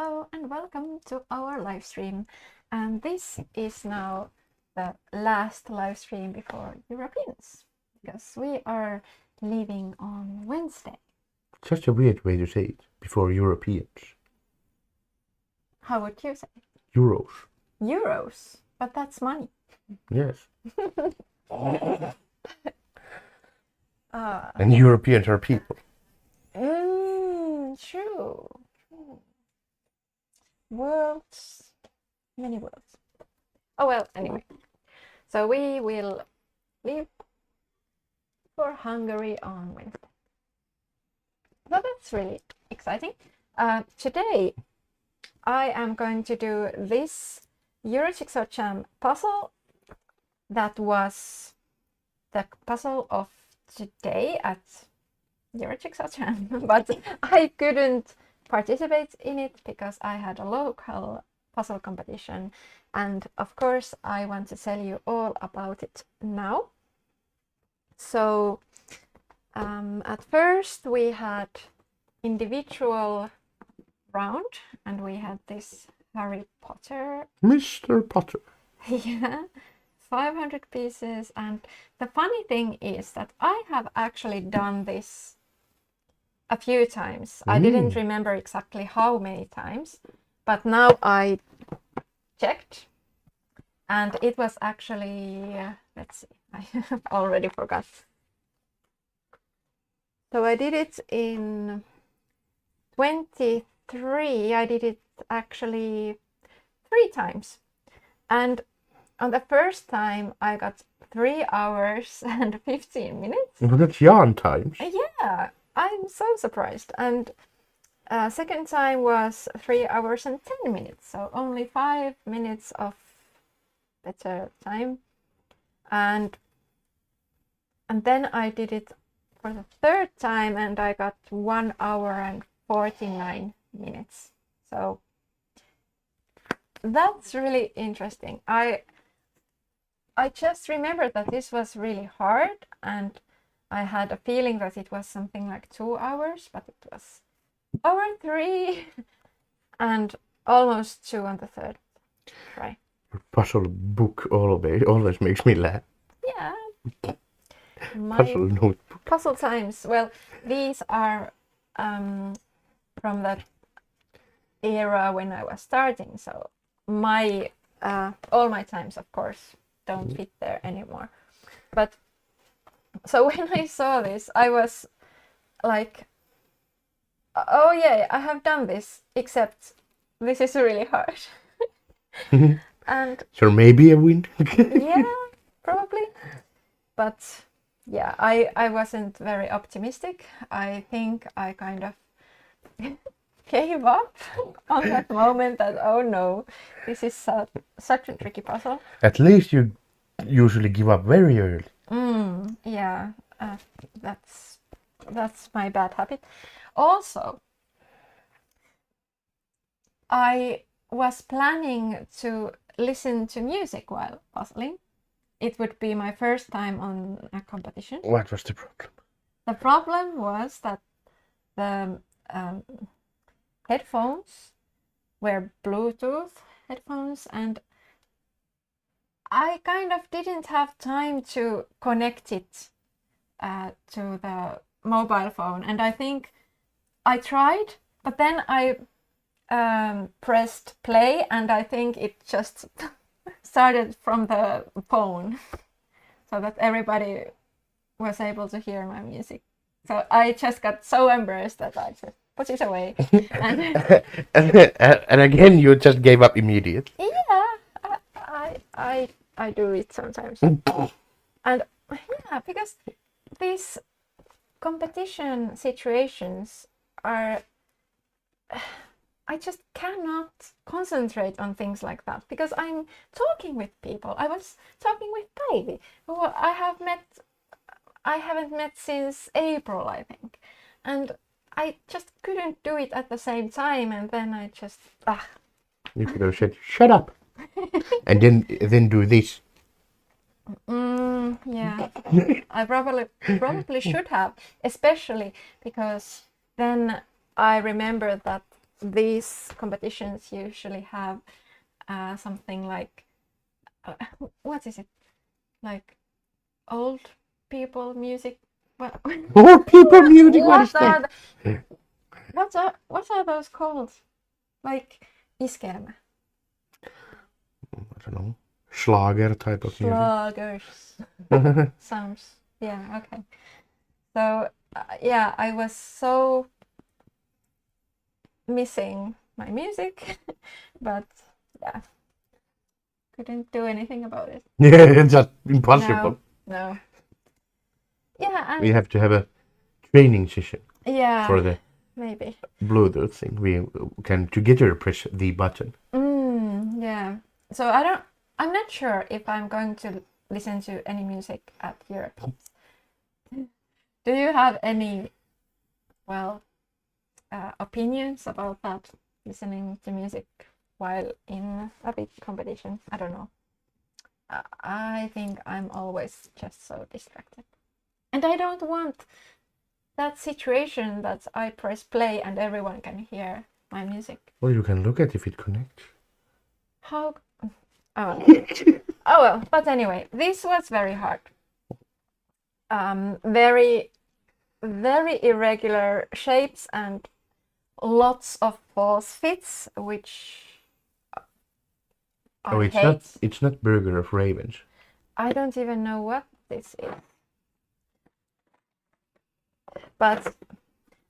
Hello and welcome to our live stream. And this is now the last live stream before Europeans, because we are leaving on Wednesday. Such a weird way to say it, before Europeans. How would you say it? Euros. Euros, but that's money. Yes. And Europeans are people. True. Worlds, many worlds. Oh well, anyway. So we will leave for Hungary on Wednesday. So that's really exciting. Today I am going to do this EJJ puzzle that was the puzzle of today at EJJ, but I couldn't participate in it because I had a local puzzle competition, and of course I want to tell you all about it now. So at first we had individual round and we had this Harry Potter. Mr. Potter. Yeah, 500 pieces. And the funny thing is that I have actually done this a few times. I didn't remember exactly how many times, but now I checked and it was actually, let's see, I already forgot. So I did it in 23. I did it actually 3 times. And on the first time I got 3 hours and 15 minutes. Well, that's yarn times. Yeah, I'm so surprised. And second time was 3 hours and 10 minutes. So only 5 minutes of better time. And then I did it for the third time and I got 1 hour and 49 minutes. So that's really interesting. I just remembered that this was really hard and I had a feeling that it was something like 2 hours, but it was over 3 and almost 2 on the third try. Puzzle book always makes me laugh. Yeah. Puzzle notebook. Puzzle times. Well, these are from that era when I was starting. So my all my times, of course, don't fit there anymore. But so when I saw this, I was like, oh yeah, I have done this, except this is really hard. And so maybe a win. yeah, probably. But yeah, I wasn't very optimistic. I think I kind of gave up on that moment that, oh no, this is such a tricky puzzle. At least you usually give up very early. Yeah, that's my bad habit. Also, I was planning to listen to music while puzzling. It would be my first time on a competition. What was the problem? The problem was that the headphones were Bluetooth headphones and I kind of didn't have time to connect it to the mobile phone, and I think I tried, but then I pressed play and I think it just started from the phone so that everybody was able to hear my music. So I just got so embarrassed that I just put it away. And again, you just gave up immediately. Yeah, I do it sometimes. And yeah, because these competition situations are, I just cannot concentrate on things like that because I'm talking with people. I was talking with Päivi, who I haven't met since April, I think. And I just couldn't do it at the same time, and then I just You could have said, shut up. And then do this. Yeah, I probably should have, especially because then I remember that these competitions usually have something like what is it, like old people music? What? Old people music. What is that? What are those called? Like iskelmä. I don't know. Schlager type of music. Schlagers. Sounds. Yeah. Okay. So yeah, I was so missing my music, but yeah, couldn't do anything about it. Yeah, it's just impossible. No. Yeah, and We have to have a training session yeah, for the maybe. Bluetooth thing. We can together press the button. Yeah. So I'm not sure if I'm going to listen to any music at Europe. Do you have any, well, opinions about that? Listening to music while in a big competition? I don't know. I think I'm always just so distracted. And I don't want that situation that I press play and everyone can hear my music. Well, you can look at if it connects. How? Oh, oh well. But anyway, this was very hard. Very, very irregular shapes and lots of false fits, which I hate. It's not Burger of Ravens. I don't even know what this is. But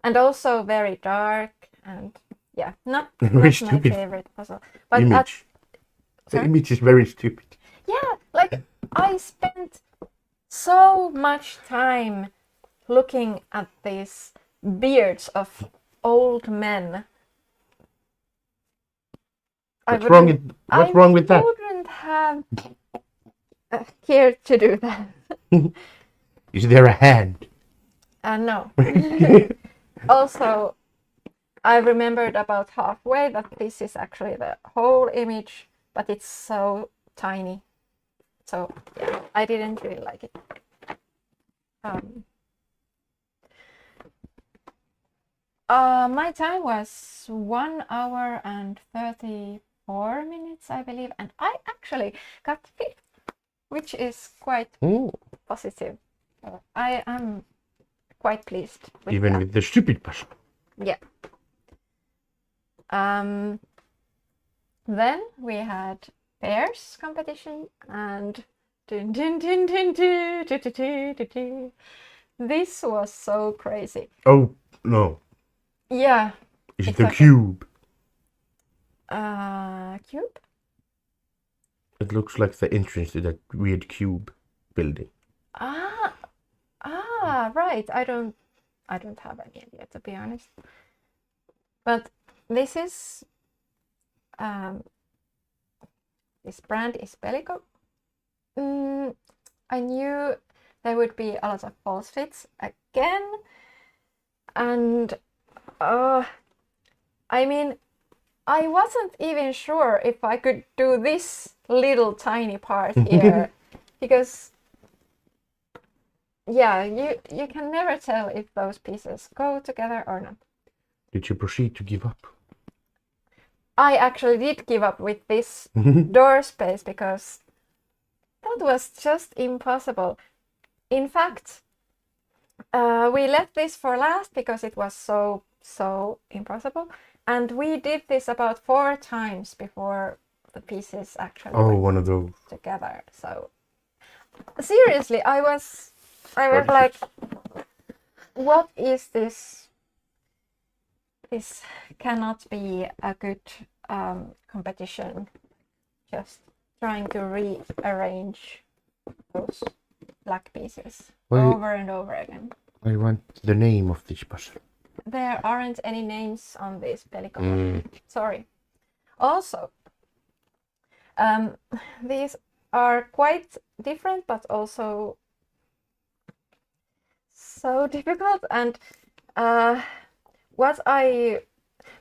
and also very dark and yeah, not my favorite puzzle. But image. The image is very stupid. Yeah, like I spent so much time looking at these beards of old men. What's wrong with that? I wouldn't have cared to do that. Is there a hand? No. Also, I remembered about halfway that this is actually the whole image, but it's so tiny. So yeah, I didn't really like it. My time was 1 hour and 34 minutes, I believe, and I actually got 5th, which is quite positive. I am quite pleased with even that. with the stupid puzzle. Yeah. Then we had pairs competition and this was so crazy. Oh no. Yeah. Is it the cube? Cube? It looks like the entrance to that weird cube building. Right. I don't have any idea, to be honest. But this is this brand is Pelico. I knew there would be a lot of false fits again, and I mean, I wasn't even sure if I could do this little tiny part here because yeah, you can never tell if those pieces go together or not. Did you proceed to give up? I actually did give up with this door space because that was just impossible. In fact, we left this for last because it was so impossible, and we did this about 4 times before the pieces actually one of those together. So seriously, I was like, what is this? This cannot be a good competition. Just trying to rearrange those black pieces over and over again. I want the name of this puzzle. There aren't any names on this Pelican. Sorry. Also, these are quite different, but also so difficult. And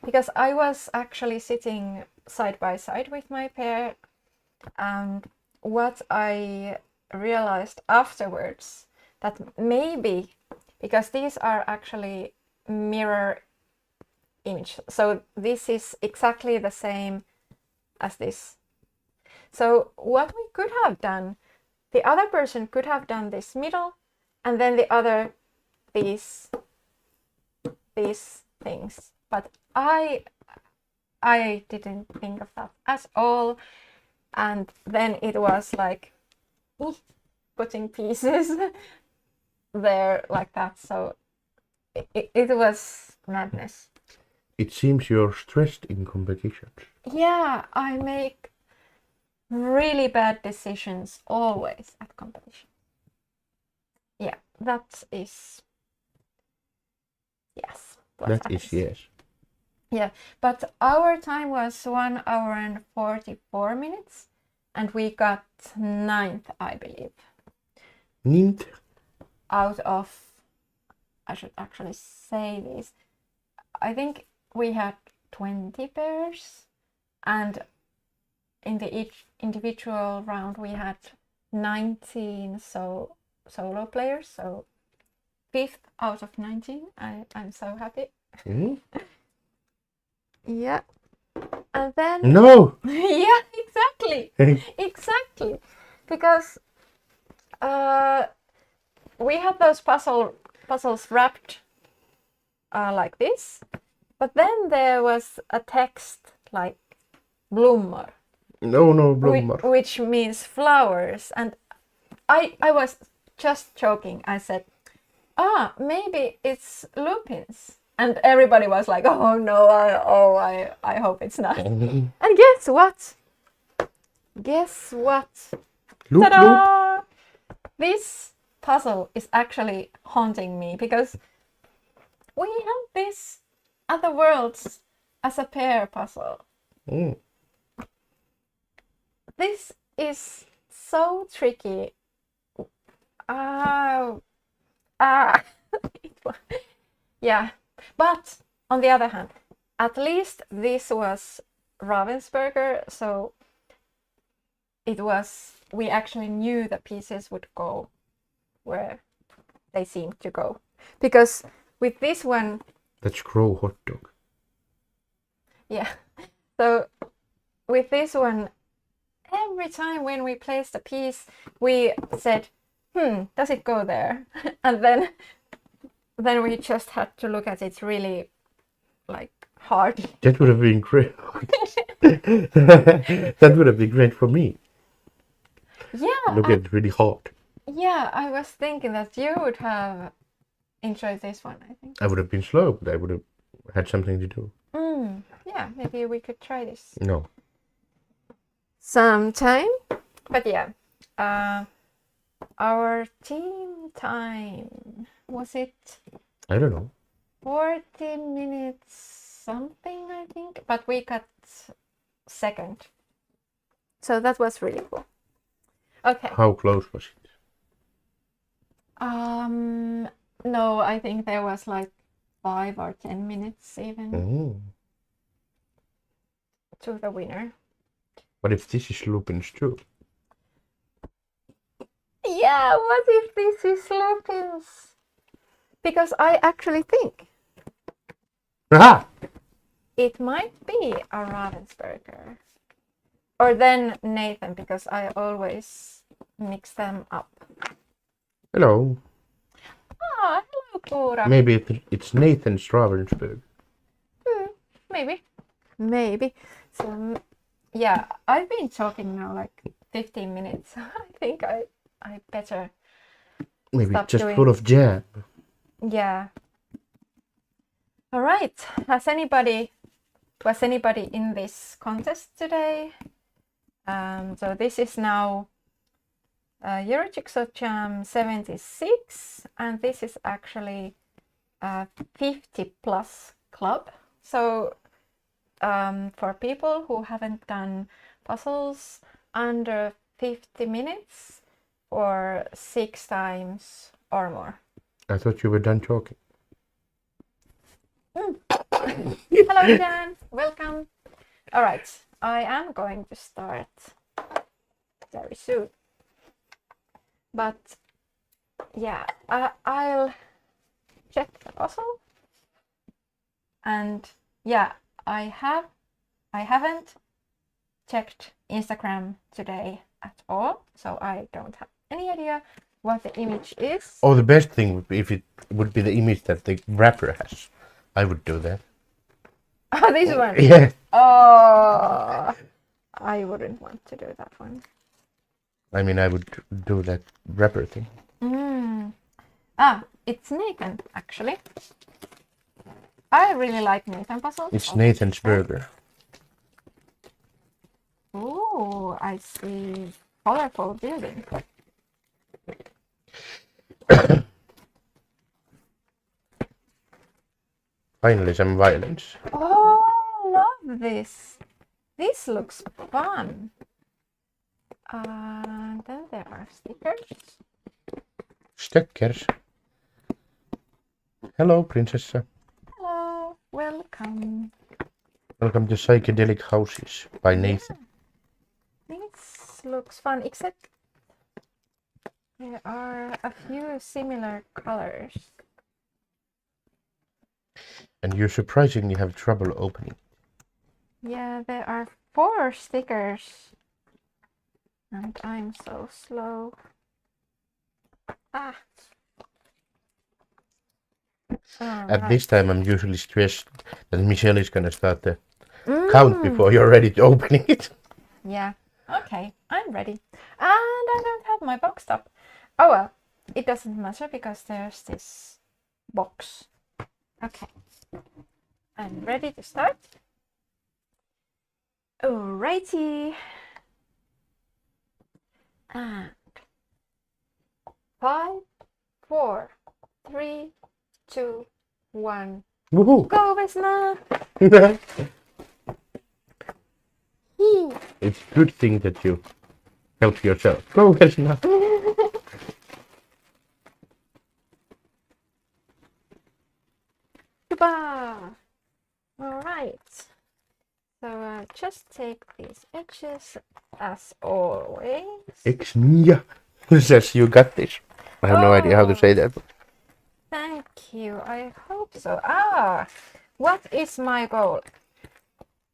because I was actually sitting side by side with my pair, and what I realized afterwards that maybe because these are actually mirror image. So this is exactly the same as this. So what we could have done, the other person could have done this middle, and then the other these things. But I didn't think of that at all. And then it was like putting pieces there like that. So it was madness. It seems you're stressed in competitions. Yeah, I make really bad decisions always at competition. Yeah, that is yes. That is yes. Yeah, but our time was 1 hour and 44 minutes, and we got 9th, I believe. 9th? Out of, I should actually say this, I think we had 20 pairs, and in the each individual round we had 19 solo players, so 5th out of 19. I'm so happy. Mm? Yeah. And then No. yeah, exactly. Exactly. Because we had those puzzles wrapped like this, but then there was a text like blommor. No, blommor. Which means flowers, and I was just joking. I said, maybe it's lupins. And everybody was like, "Oh no! I hope it's not." And guess what? Guess what? Loop, Ta-da! loop. This puzzle is actually haunting me because we have this Other Worlds as a pair puzzle. Mm. This is so tricky. Yeah. But on the other hand, at least this was Ravensburger, so we actually knew the pieces would go where they seemed to go. Because with this one... That's Crow hot dog. Yeah. So with this one, every time when we placed a piece, we said, does it go there? And then we just had to look at it really like hard. That would have been great. That would have been great for me. Yeah. Look at it really hard. Yeah, I was thinking that you would have enjoyed this one, I think. I would have been slow, but I would have had something to do. Yeah, maybe we could try this. No. Sometime. But yeah. Our team time, was it? I don't know. 40 minutes something, I think. But we got second. So that was really cool. Okay. How close was it? No, I think there was like 5 or 10 minutes even to the winner. But if this is lupins too? Yeah, what if this is lupins? Because I actually think it might be a Ravensburger. Or then Nathan, because I always mix them up. Hello. Hello, Cora. Maybe it's Nathan's Ravensburg. Maybe. So, yeah, I've been talking now like 15 minutes. I think I better Maybe stop just doing... full of jam. Yeah. All right. Was anybody in this contest today? So this is now Eurojigsaw Jam 76, and this is actually a 50 plus club. So for people who haven't done puzzles under 50 minutes or 6 times or more. I thought you were done talking. Hello, Dan. Welcome. All right. I am going to start very soon. But yeah, I'll check the puzzle and Yeah, I haven't checked Instagram today at all, so I don't have any idea what the image is. Oh, the best thing would be if it would be the image that the wrapper has. I would do that. Oh, this one. Yeah. Oh, I wouldn't want to do that one. I mean, I would do that wrapper thing. Ah, it's Nathan, actually. I really like Nathan puzzles. It's Nathan's burger. Oh, I see. Colorful building. Finally, some violence. Oh, love this. This looks fun. Then there are stickers. Stöckers. Hello, Princessa. Hello, welcome. Welcome to Psychedelic Houses by Nathan. This looks fun, except there are a few similar colors. And you surprisingly have trouble opening. Yeah, there are 4 stickers. And I'm so slow. Ah. At this time, I'm usually stressed that Michelle is gonna start the count before you're ready to open it. Yeah, okay, I'm ready. And I don't have my box top. Oh well, it doesn't matter because there's this box. Okay, I'm ready to start. Alrighty. And 5, 4, 3, 2, 1. Woohoo! Go, Vesna! It's a good thing that you help yourself. Go, Vesna. Goodbye! Alright. So just take these edges as always. Exnia says you got this. I have no idea how to say that. Thank you. I hope so. Ah, what is my goal?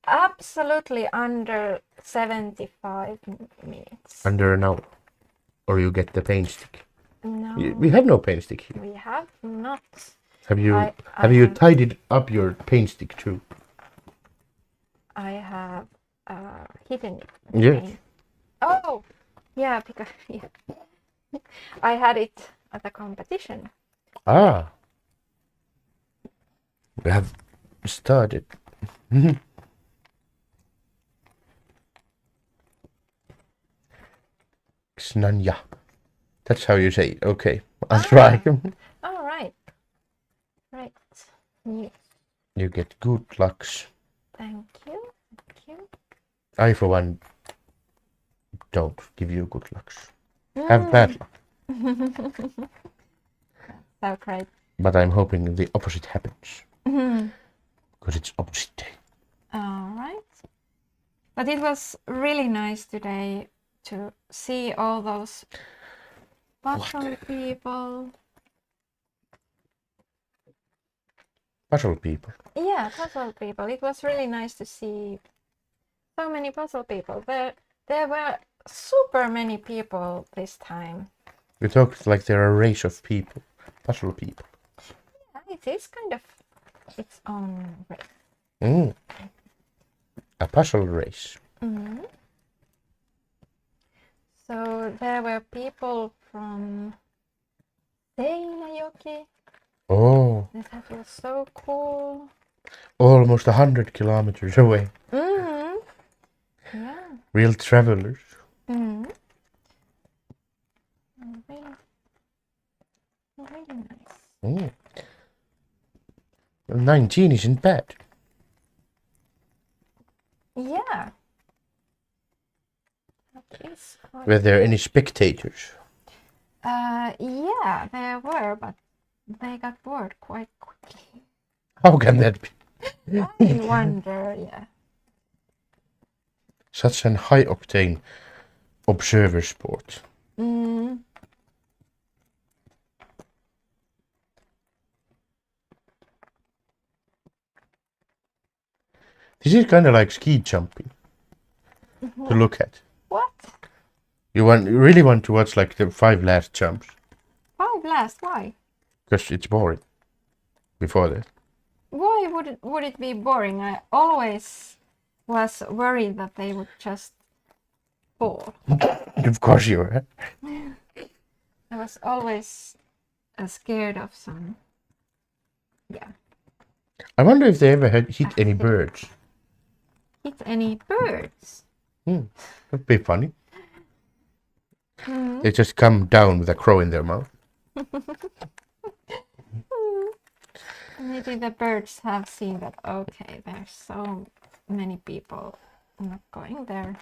Absolutely under 75 minutes. Under an hour. Or you get the paint stick. No, We have no paint stick here. we have not. Have you I you have- tidied up your paint stick too? I have hidden it. Yes. Oh, yeah, because I had it at a competition. Ah. We have started. Xnanya. That's how you say it. Okay, I'll try. All right. Right. Yes. You get good lucks. Thank you. Thank you. I, for one, don't give you good lucks. Have bad luck. So great. But I'm hoping the opposite happens. Because it's opposite day. All right. But it was really nice today to see all those puzzle people. Puzzle people. Yeah, puzzle people. It was really nice to see so many puzzle people. There were super many people this time. You talk like they're a race of people. Puzzle people. Yeah, it is kind of its own race. A puzzle race. So there were people from Seinäjoki. Oh, That was so cool. almost 100 kilometers away. Yeah. Real travelers. Really, really nice. 19 isn't bad. Yeah. That is quite Were there any spectators? yeah, there were, but they got bored quite quickly. How can that be? I wonder, yeah. Such an high-octane observer sport. This is kind of like ski jumping to look at. What? You really want to watch like the 5 last jumps. 5 last? Why? Because it's boring before that. Why would it be boring? I always was worried that they would just fall. Of course you were. I was always scared of some. Yeah. I wonder if they ever had hit any birds. Hit any birds? That'd be funny. They just come down with a crow in their mouth. Maybe the birds have seen that, okay, there's so many people not going there.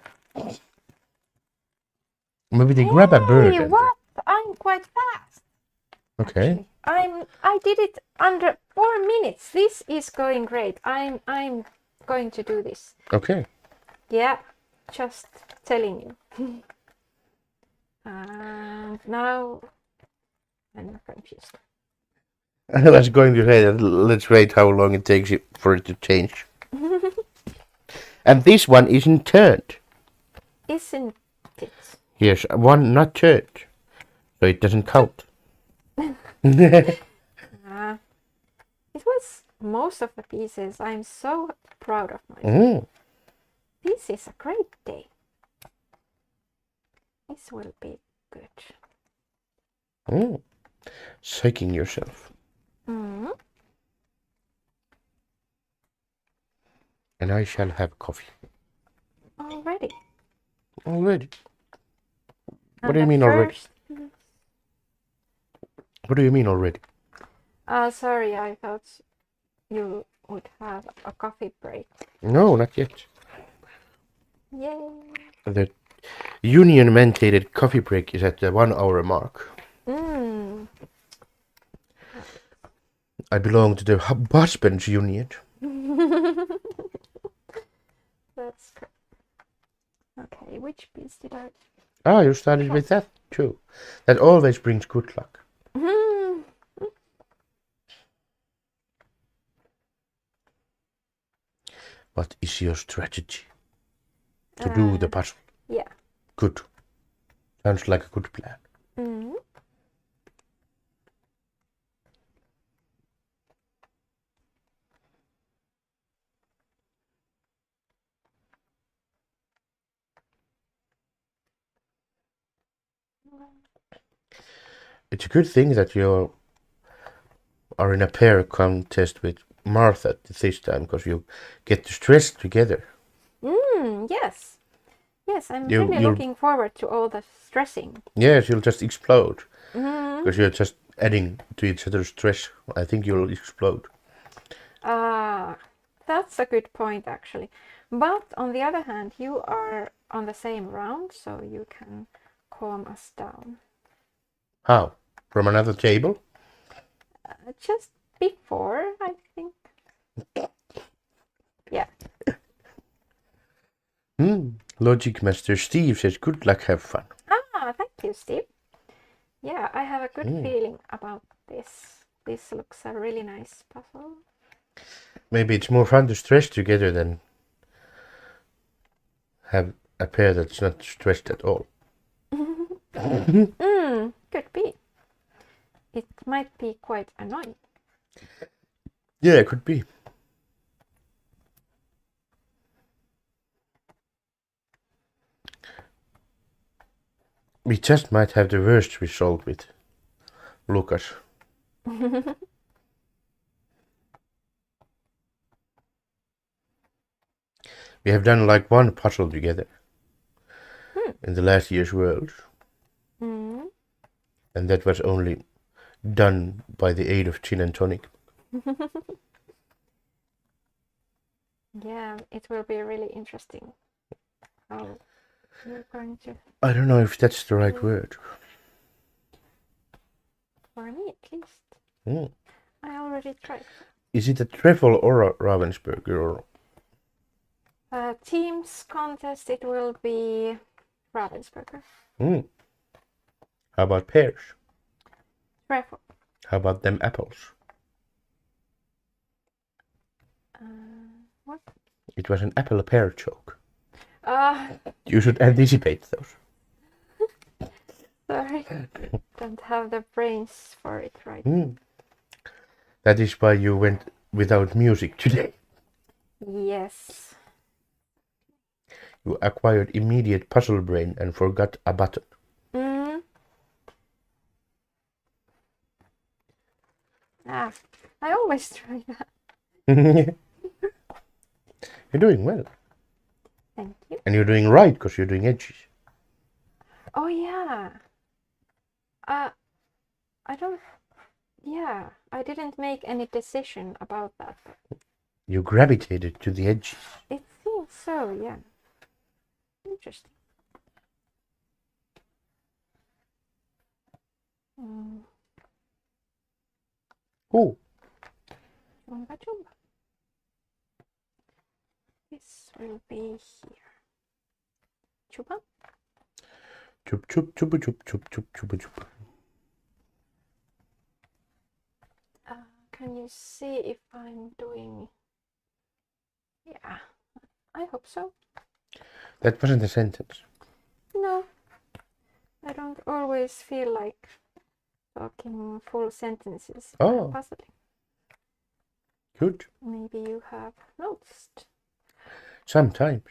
Maybe they grab a bird. Hey, what? I'm quite fast. Okay. Actually. I did it under 4 minutes. This is going great. I'm going to do this. Okay. Yeah, just telling you. And now I'm confused. I was going to say that let's wait how long it takes for it to change. And this one isn't turned. Isn't it? Yes, one not turned. So it doesn't count. It was most of the pieces. I'm so proud of myself. This is a great day. This will be good. Shaking yourself. And I shall have coffee. Already. Already? What do you mean already? What do you mean already? Sorry, I thought you would have a coffee break. No, not yet. Yay. The union mandated coffee break is at the 1 hour mark. I belong to the husband's union. That's good. Okay, which piece did I... Ah, you started with that too. That always brings good luck. What is your strategy to do the puzzle? Yeah. Good. Sounds like a good plan. It's a good thing that you are in a pair contest with Martha this time, because you get to stress together. Yes. Yes, I'm really looking forward to all the stressing. Yes, you'll just explode. Because you're just adding to each other's stress. I think you'll explode. That's a good point, actually. But on the other hand, you are on the same round, so you can calm us down. How? From another table? Just before, I think. Yeah. Logic Master Steve says, good luck, have fun. Thank you, Steve. Yeah, I have a good feeling about this. This looks a really nice puzzle. Maybe it's more fun to stress together than have a pair that's not stressed at all. Could be. It might be quite annoying. Yeah, it could be. We just might have the worst result with Lucas. We have done like one puzzle together in the last year's World. And that was only done by the aid of gin and tonic. Yeah, it will be really interesting how you're going to... I don't know if that's the right word. For me, at least. I already tried. Is it a truffle or a Ravensburger? Or... Teams contest, it will be Ravensburger. How about pears? Truffle. How about them apples? What? It was an apple pear joke. Ah, You should anticipate those. sorry. Don't have the brains for it right. That is why you went without music today. Yes. You acquired immediate puzzle brain and forgot a button. Ah, I always try that. You're doing well. Thank you. And you're doing right because you're doing edges. Oh yeah. I don't. Yeah, I didn't make any decision about that. You gravitated to the edges. It seems so, yeah. Interesting. Oh, Chumba chumba. This will be here. Chupa. chup chup chup chup chup chup chup chup. Can you see if I'm doing? Yeah, I hope so. That wasn't a sentence. No, I don't always feel like talking full sentences when Oh. I'm puzzling. Good. Maybe you have noticed. Sometimes.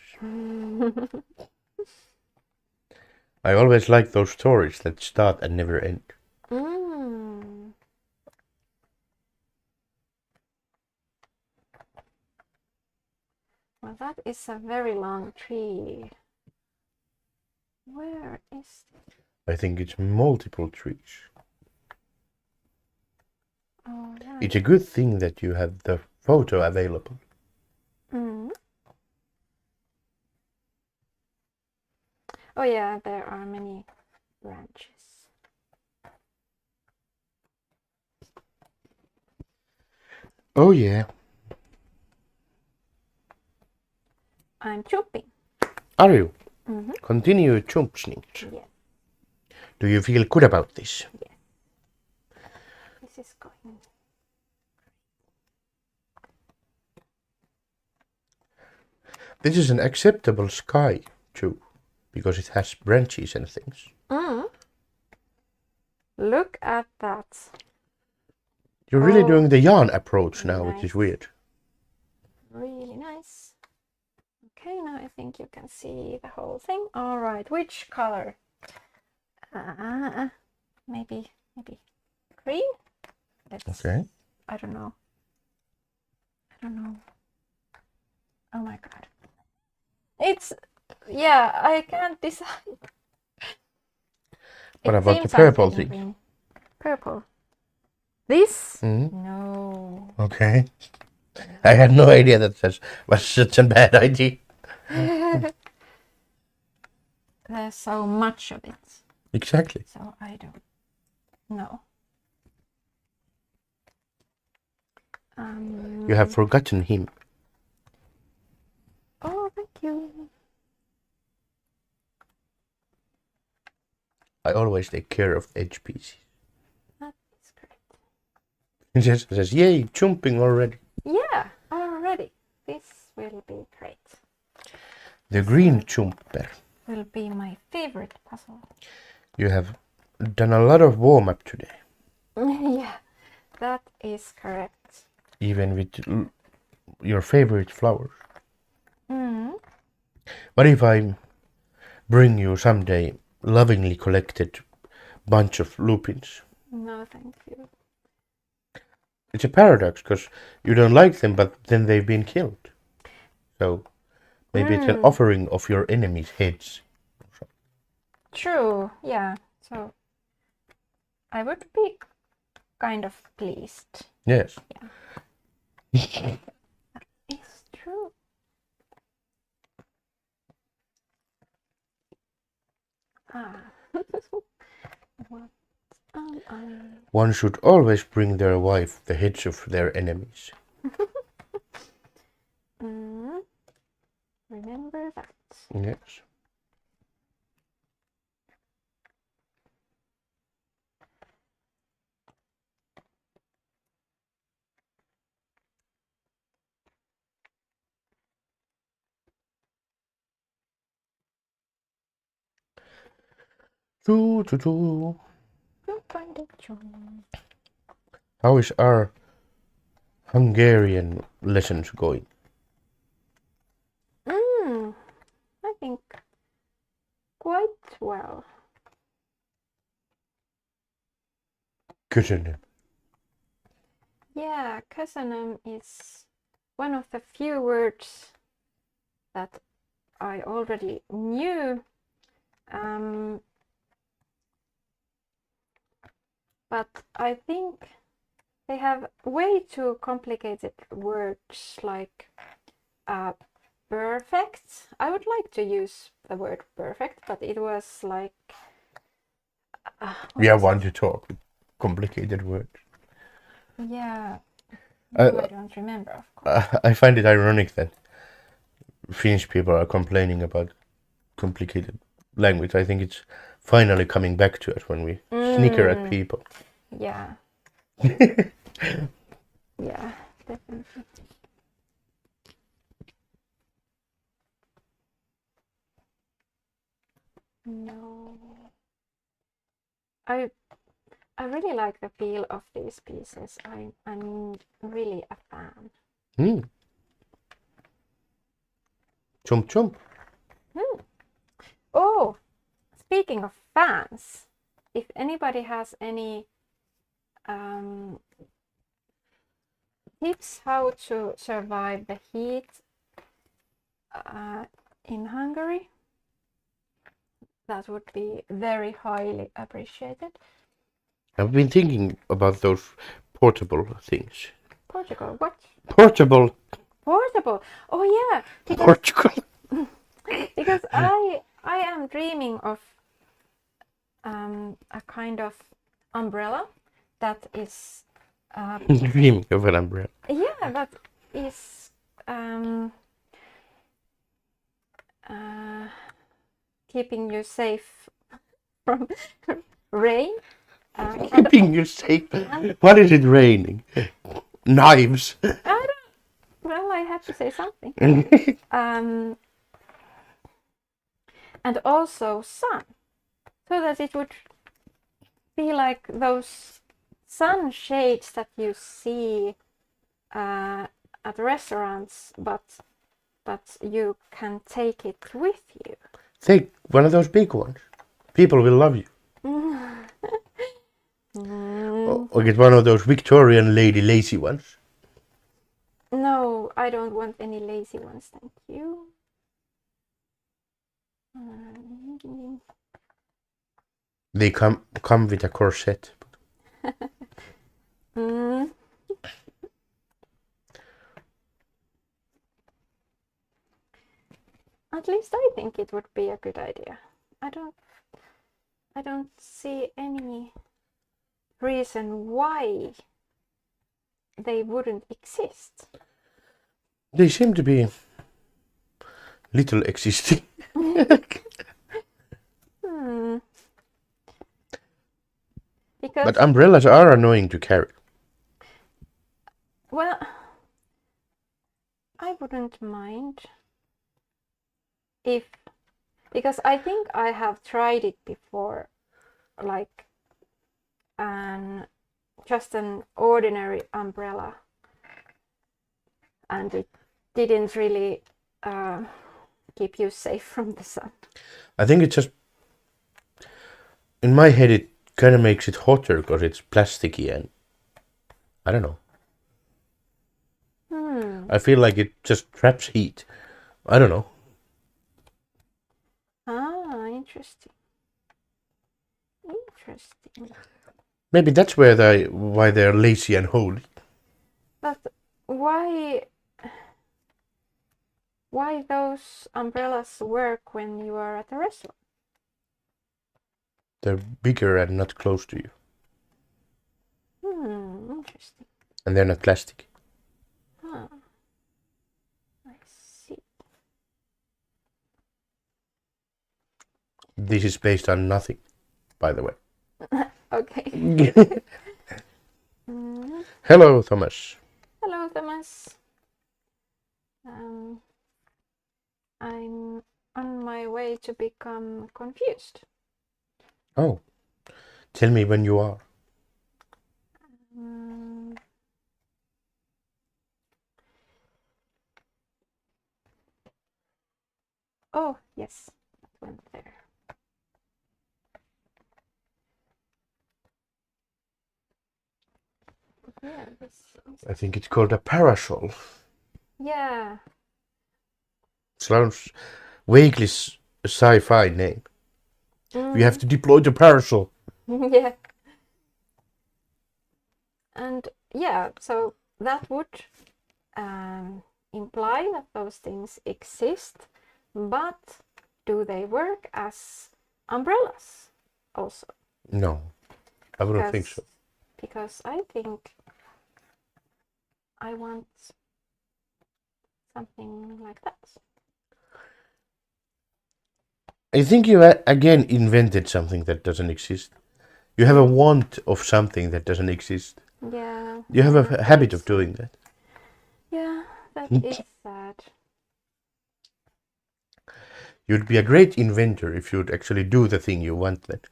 I always like those stories that start and never end. Well, that is a very long tree. Where is it? I think it's multiple trees. Oh, yeah. It's a good thing that you have the photo available. Oh yeah, there are many branches. Oh yeah. I'm chopping. Are you? Continue chumpsning. Yes. Do you feel good about this? Yes. This is going. This is an acceptable sky too, because it has branches and things. Look at that. You're really doing the yarn approach now, nice. which is weird. Really nice. Okay, now I think you can see the whole thing. All right, which color? Maybe green? Okay. I don't know. Oh my god. Yeah, I can't decide. What about the purple thing? Green. Purple. This? Mm-hmm. No. Okay. I had no idea that was such a bad idea. There's so much of it. Exactly. So I don't know. You have forgotten him. Oh, thank you. I always take care of edge pieces. That is great. He says, yay, jumping already. Yeah, already. This will be great. The green jumper. Will be my favorite puzzle. You have done a lot of warm-up today. Yeah, that is correct. Even with your favorite flowers. What if I bring you someday lovingly collected bunch of lupins? No, thank you. It's a paradox because you don't like them, but then they've been killed. So maybe it's an offering of your enemies' heads. True, yeah. So I would be kind of pleased. Yes. Yeah. It's true. What am I? One should always bring their wife the heads of their enemies. Remember that. Yes. Choo, choo, choo. You find it true. How is our Hungarian lessons going? I think quite well. Köszönöm. Yeah, köszönöm is one of the few words that I already knew. But I think they have way too complicated words like perfect. I would like to use the word perfect, but it was like. Yeah, want to talk with complicated words. Yeah, I don't remember, of course. I find it ironic that Finnish people are complaining about complicated language. I think it's finally coming back to us when we snicker at people. Yeah. Yeah, definitely. No. I really like the feel of these pieces. I'm really a fan. Chomp chomp. Oh, speaking of fans, if anybody has any tips how to survive the heat in Hungary, that would be very highly appreciated. I've been thinking about those portable things. Portugal, what? Portable. Portable. Oh yeah, Portugal. because I am dreaming of a kind of umbrella that is Dreaming of an umbrella. yeah, that is keeping you safe from rain. Keeping you safe. What is it raining? Knives. Well, I had to say something. And also sun, so that it would be like those sunshades that you see at restaurants, but you can take it with you. Take one of those big ones. People will love you. Or get one of those Victorian lady lazy ones. No, I don't want any lazy ones, thank you. They come with a corset. At least I think it would be a good idea. I don't see any reason why they wouldn't exist. They seem to be little existing. Because, but umbrellas are annoying to carry. well, I wouldn't mind if, because I think I have tried it before, like just an ordinary umbrella, and it didn't really keep you safe from the sun. I think it's just, in my head, it kind of makes it hotter because it's plasticky and I don't know. I feel like it just traps heat. I don't know. Ah, interesting. Maybe that's why they're lazy and holy. But why those umbrellas work when you are at a restaurant? They're bigger and not close to you. Interesting. And they're not plastic. I see. This is based on nothing, by the way. Okay. Hello, Thomas. Hello, Thomas. I'm on my way to become confused. Oh, tell me when you are. Oh, yes, that went there. Yeah, this is... I think it's called a parasol. Yeah. Sounds vaguely sci-fi name. We have to deploy the parasol. Yeah. And yeah, so that would imply that those things exist, but do they work as umbrellas also? No, I wouldn't think so. Because I think I want something like that. I think you again invented something that doesn't exist. You have a want of something that doesn't exist. Yeah. You have a habit of doing that. Yeah, that is sad. You'd be a great inventor if you'd actually do the thing you wanted.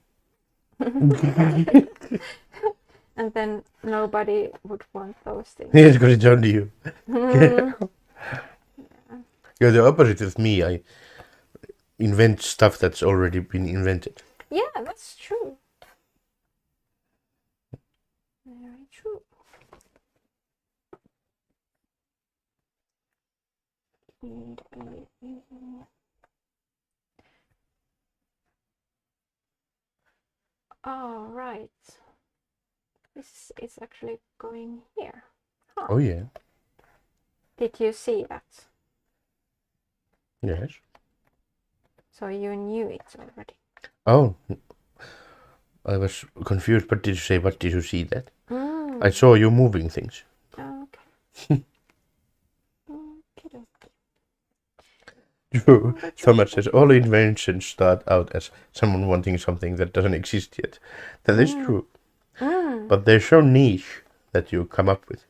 And then nobody would want those things. Yes, because it's only you. You're the opposite of me. I invent stuff that's already been invented. Yeah, that's true. Very true. Oh, right. This is actually going here. Huh. Oh, yeah. Did you see that? Yes. So you knew it already? Oh, I was confused. What did you say? What did you see that? I saw you moving things. Okay. True. Thomas says all inventions start out as someone wanting something that doesn't exist yet. That is true. But they're so niche that you come up with.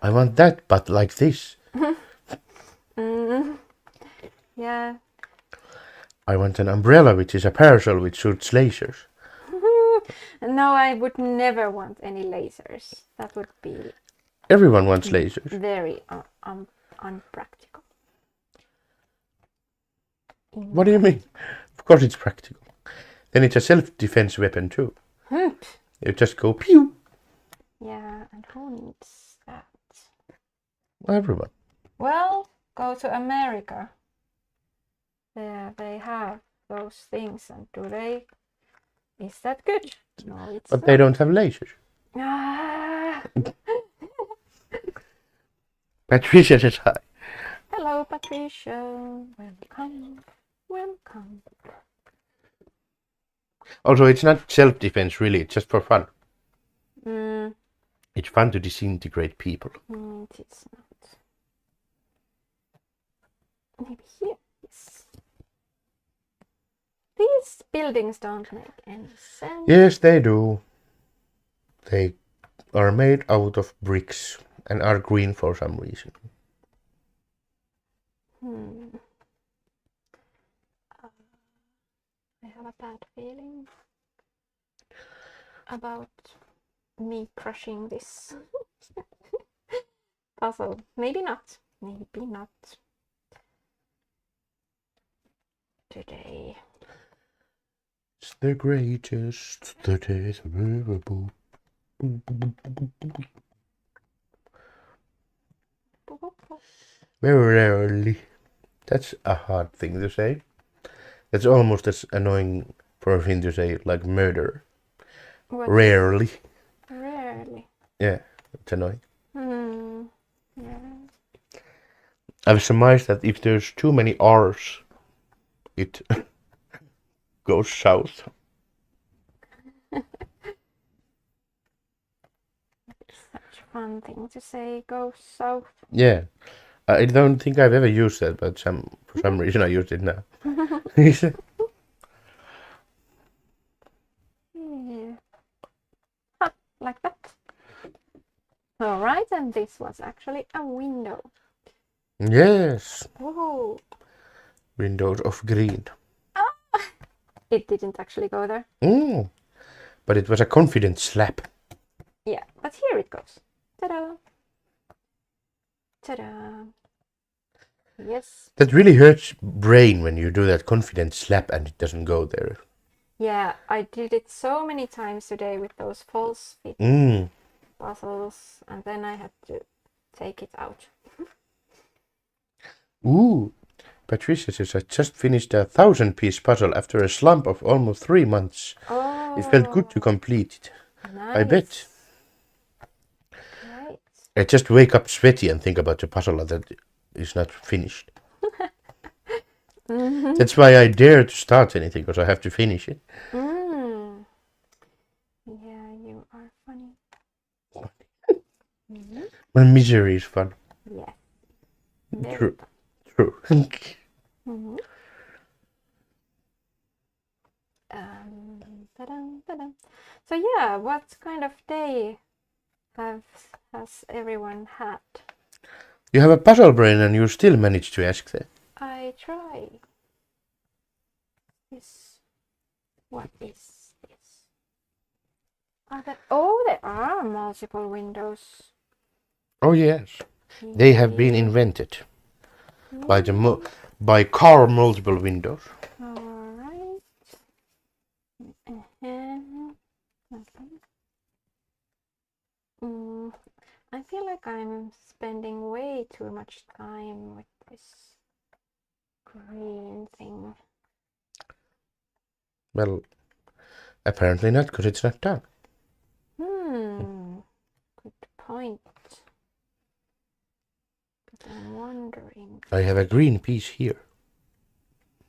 I want that, but like this. Yeah. I want an umbrella, which is a parasol which shoots lasers. No, I would never want any lasers. That would be... Everyone wants lasers. Very unpractical. What do you mean? Of course it's practical. Then it's a self-defense weapon too. You just go pew. Yeah, and who needs that? Everyone. Well, go to America. There they have those things, and do they... Is that good? No, it's But not. they don't have lasers. Patricia says hi. Hello, Patricia. Welcome. Welcome. Also, it's not self-defense really, it's just for fun. Mm. It's fun to disintegrate people. It's not. Maybe here. Yes. These buildings don't make any sense. Yes, they do. They are made out of bricks and are green for some reason. I have a bad feeling about me crushing this puzzle. Maybe not. Maybe not today. It's the greatest that is available. Very rarely. That's a hard thing to say. That's almost as annoying for a thing to say, like murder. What? Rarely. Rarely. Yeah, it's annoying. Yeah. I've surmised that if there's too many R's, it goes south. Such a fun thing to say, go south. Yeah. I don't think I've ever used that, but for some reason I used it now. Yeah. Like that. Alright, and this was actually a window. Yes. Whoa. Windows of green. It didn't actually go there. But it was a confident slap. Yeah, but here it goes. Ta-da! Ta-da! Yes. That really hurts brain when you do that confident slap and it doesn't go there. Yeah, I did it so many times today with those false fit puzzles, and then I had to take it out. Ooh, Patricia says I just finished a 1,000-piece puzzle after a slump of almost 3 months. Oh, It felt good to complete it. nice. I bet. Great. I just wake up sweaty and think about the puzzle that is not finished. That's why I dare to start anything, because I have to finish it. Yeah, you are funny. My misery is fun. Yeah. True. True. Ta-da. So yeah, what kind of day has everyone had? You have a puzzle brain and you still manage to ask that. I try. What is this? There are multiple windows. Oh yes, they have been invented by car multiple windows. All right. I feel like I'm spending way too much time with this green thing. Well, apparently not, because it's not done. Good point. But I'm wondering. I have a green piece here.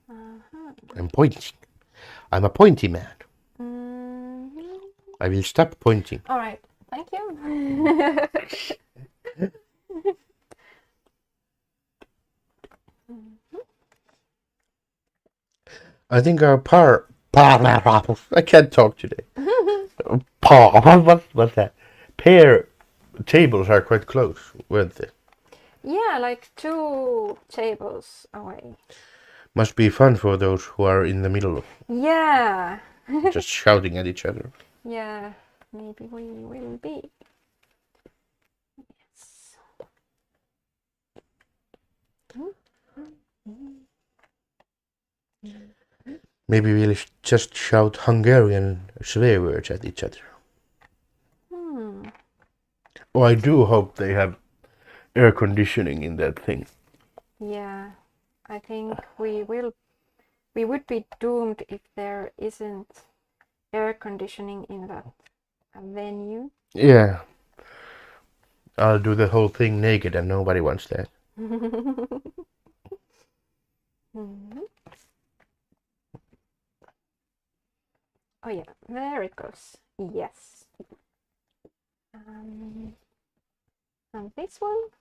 I'm pointing. I'm a pointy man. I will stop pointing. All right. Thank you. I think our I can't talk today. What's that? Pair tables are quite close, weren't they? Yeah, like 2 tables away. Must be fun for those who are in the middle, Yeah. just shouting at each other. Yeah, maybe we will be. Yes. Maybe we'll just shout Hungarian swear words at each other. Oh, I do hope they have air conditioning in that thing. Yeah, I think we would be doomed if there isn't air conditioning in that venue. Yeah. I'll do the whole thing naked and nobody wants that. Oh yeah, there it goes. Yes. And this one,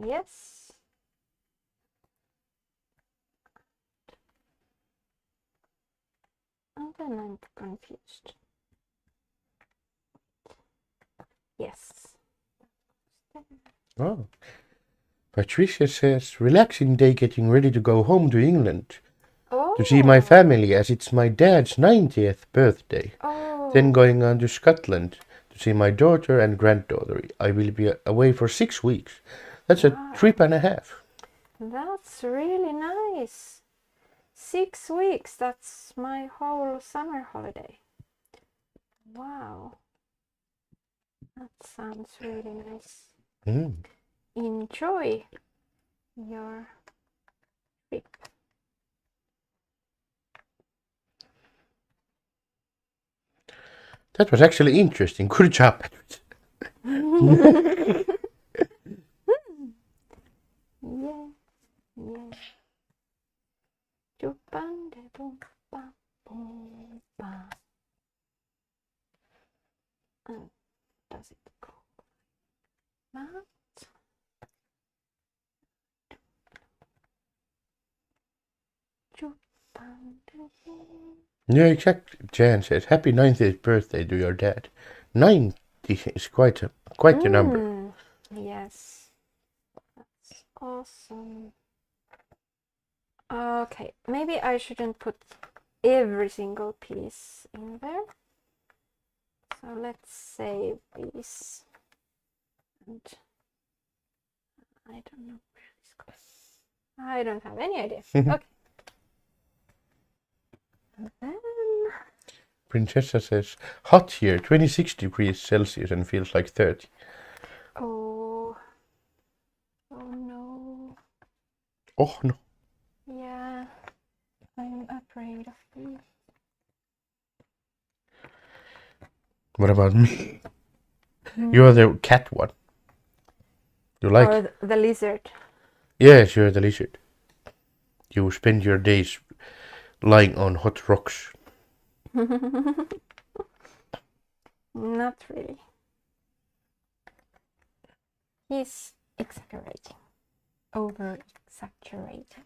yes. And then I'm confused. Yes. Oh. Patricia says, relaxing day getting ready to go home to England. To see my family as it's my dad's 90th birthday. Then going on to Scotland to see my daughter and granddaughter. I will be away for 6 weeks. That's a trip and a half. That's really nice. 6 weeks, that's my whole summer holiday. Wow. That sounds really nice. Enjoy your trip. That was actually interesting. Good job, Patricia. Yeah. Does it go like that? Yeah, exactly. Jan says, happy 90th birthday to your dad. 90 is quite a number. Yes. That's awesome. Okay, maybe I shouldn't put every single piece in there. So let's save these. And I don't know where this goes. I don't have any idea. Okay. And then Princessa says, hot here, 26 degrees Celsius and feels like 30. oh no. Oh no. Yeah, I'm afraid of these. What about me? You're the cat one. You like? Or the lizard. Yes, you're the lizard. You spend your days lying on hot rocks. Not really. He's exaggerating. Over exaggerating.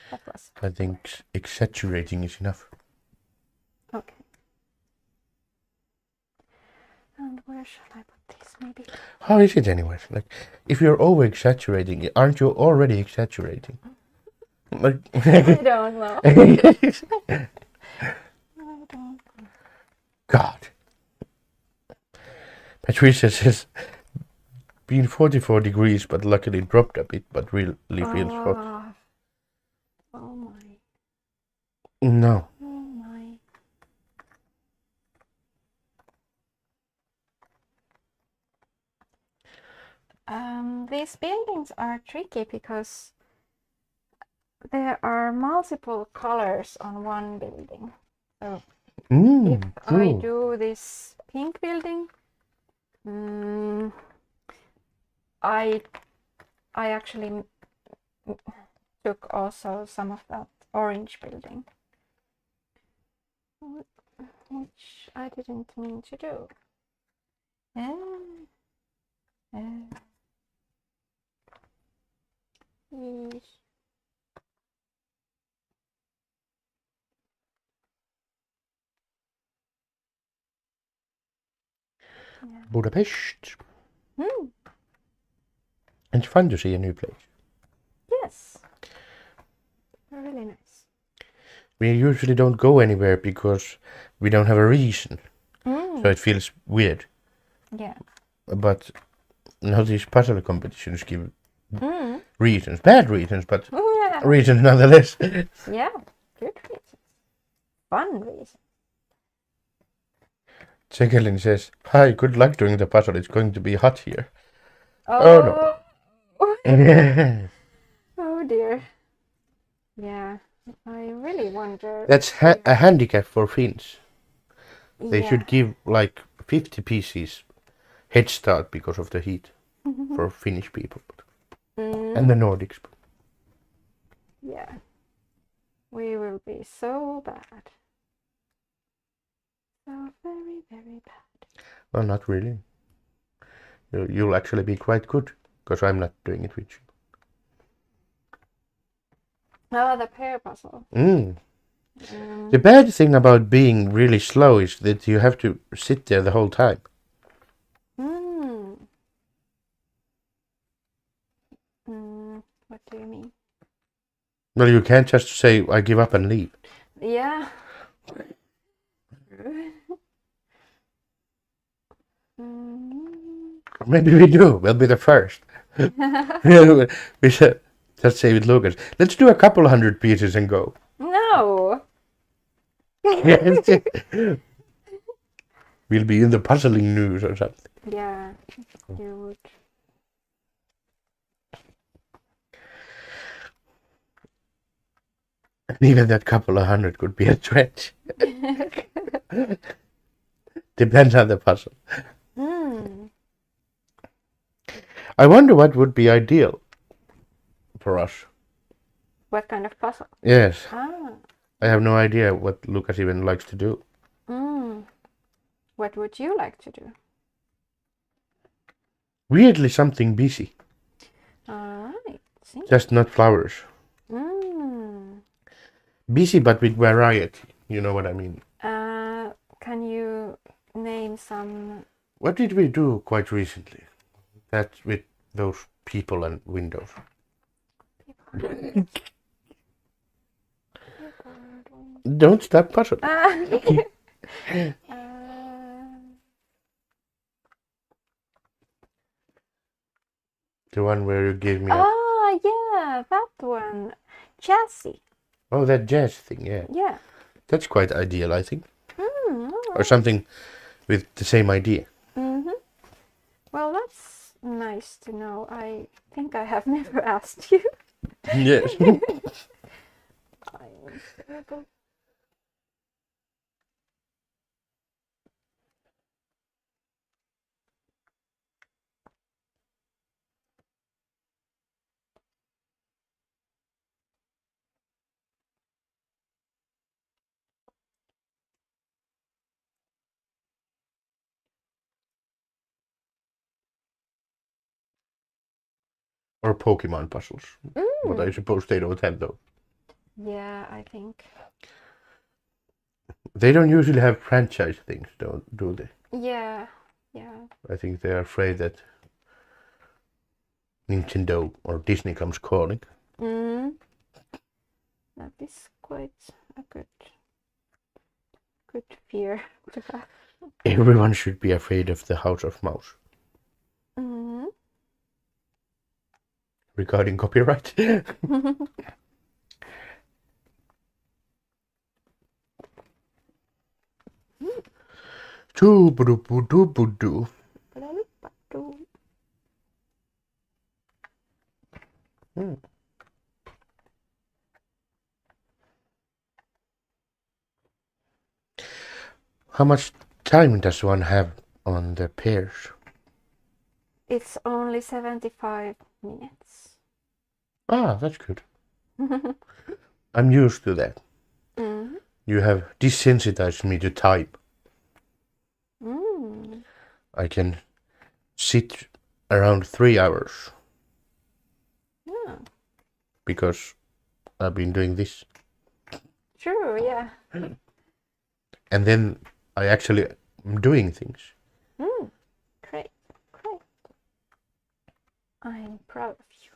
That was. I think exaggerating is enough. Okay. And where shall I put this? Maybe. How is it anyway? Like, if you're over exaggerating, aren't you already exaggerating? Like, I don't know. I don't know. God. Patricia says, been 44 degrees, but luckily dropped a bit, but really feels hot. Oh my. No. Oh my. These buildings are tricky because there are multiple colors on one building. So if I do this pink building, I actually took also some of that orange building, which I didn't mean to do. Yeah. Budapest. It's fun to see a new place. Yes. Really nice. We usually don't go anywhere because we don't have a reason. So it feels weird. Yeah. But now these puzzle competitions give reasons. Bad reasons, but reasons nonetheless. Yeah, good reasons. Fun reasons. Jacqueline says, hi, good luck doing the puzzle. It's going to be hot here. Oh no. Oh dear. Yeah, I really wonder. That's a handicap for Finns. They Yeah. should give like 50 pieces head start because of the heat for Finnish people. And the Nordics. Yeah. We will be so bad. So very, very bad. Well, not really. You'll actually be quite good, because I'm not doing it with you. Oh, the pear puzzle. The bad thing about being really slow is that you have to sit there the whole time. What do you mean? Well, you can't just say, I give up and leave. Yeah. Maybe we do. We'll be the first. We should just say with Lucas, let's do a couple 100 pieces and go. No. We'll be in the puzzling news or something. Yeah, you would. And even that couple 100 could be a stretch. Depends on the puzzle. I wonder what would be ideal for us. What kind of puzzle? Yes. Ah. I have no idea what Lucas even likes to do. What would you like to do? Weirdly something busy. Alright. Just not flowers. Busy but with variety. You know what I mean? Can you name some? What did we do quite recently? That with those people and windows. Don't stop puzzle. The one where you gave me yeah, that one. Chassis. Oh, that jazz thing, yeah. Yeah. That's quite ideal, I think. All Or right. something with the same idea. Well, that's nice to know. I think I have never asked you. Yes. I'm terrible. Or Pokemon puzzles. But I suppose they don't have those. Yeah, I think. They don't usually have franchise things, do they? Yeah. I think they are afraid that Nintendo or Disney comes calling. That is quite a good fear to have. Everyone should be afraid of the House of Mouse. Regarding copyright. Choo-ba-doo-boo-doo-boo-doo. How much time does one have on the pairs? It's only 75 minutes. Ah, that's good. I'm used to that. You have desensitized me to time. I can sit around 3 hours. Yeah. Because I've been doing this. True, yeah. And then I actually am doing things. Great. I'm proud of you.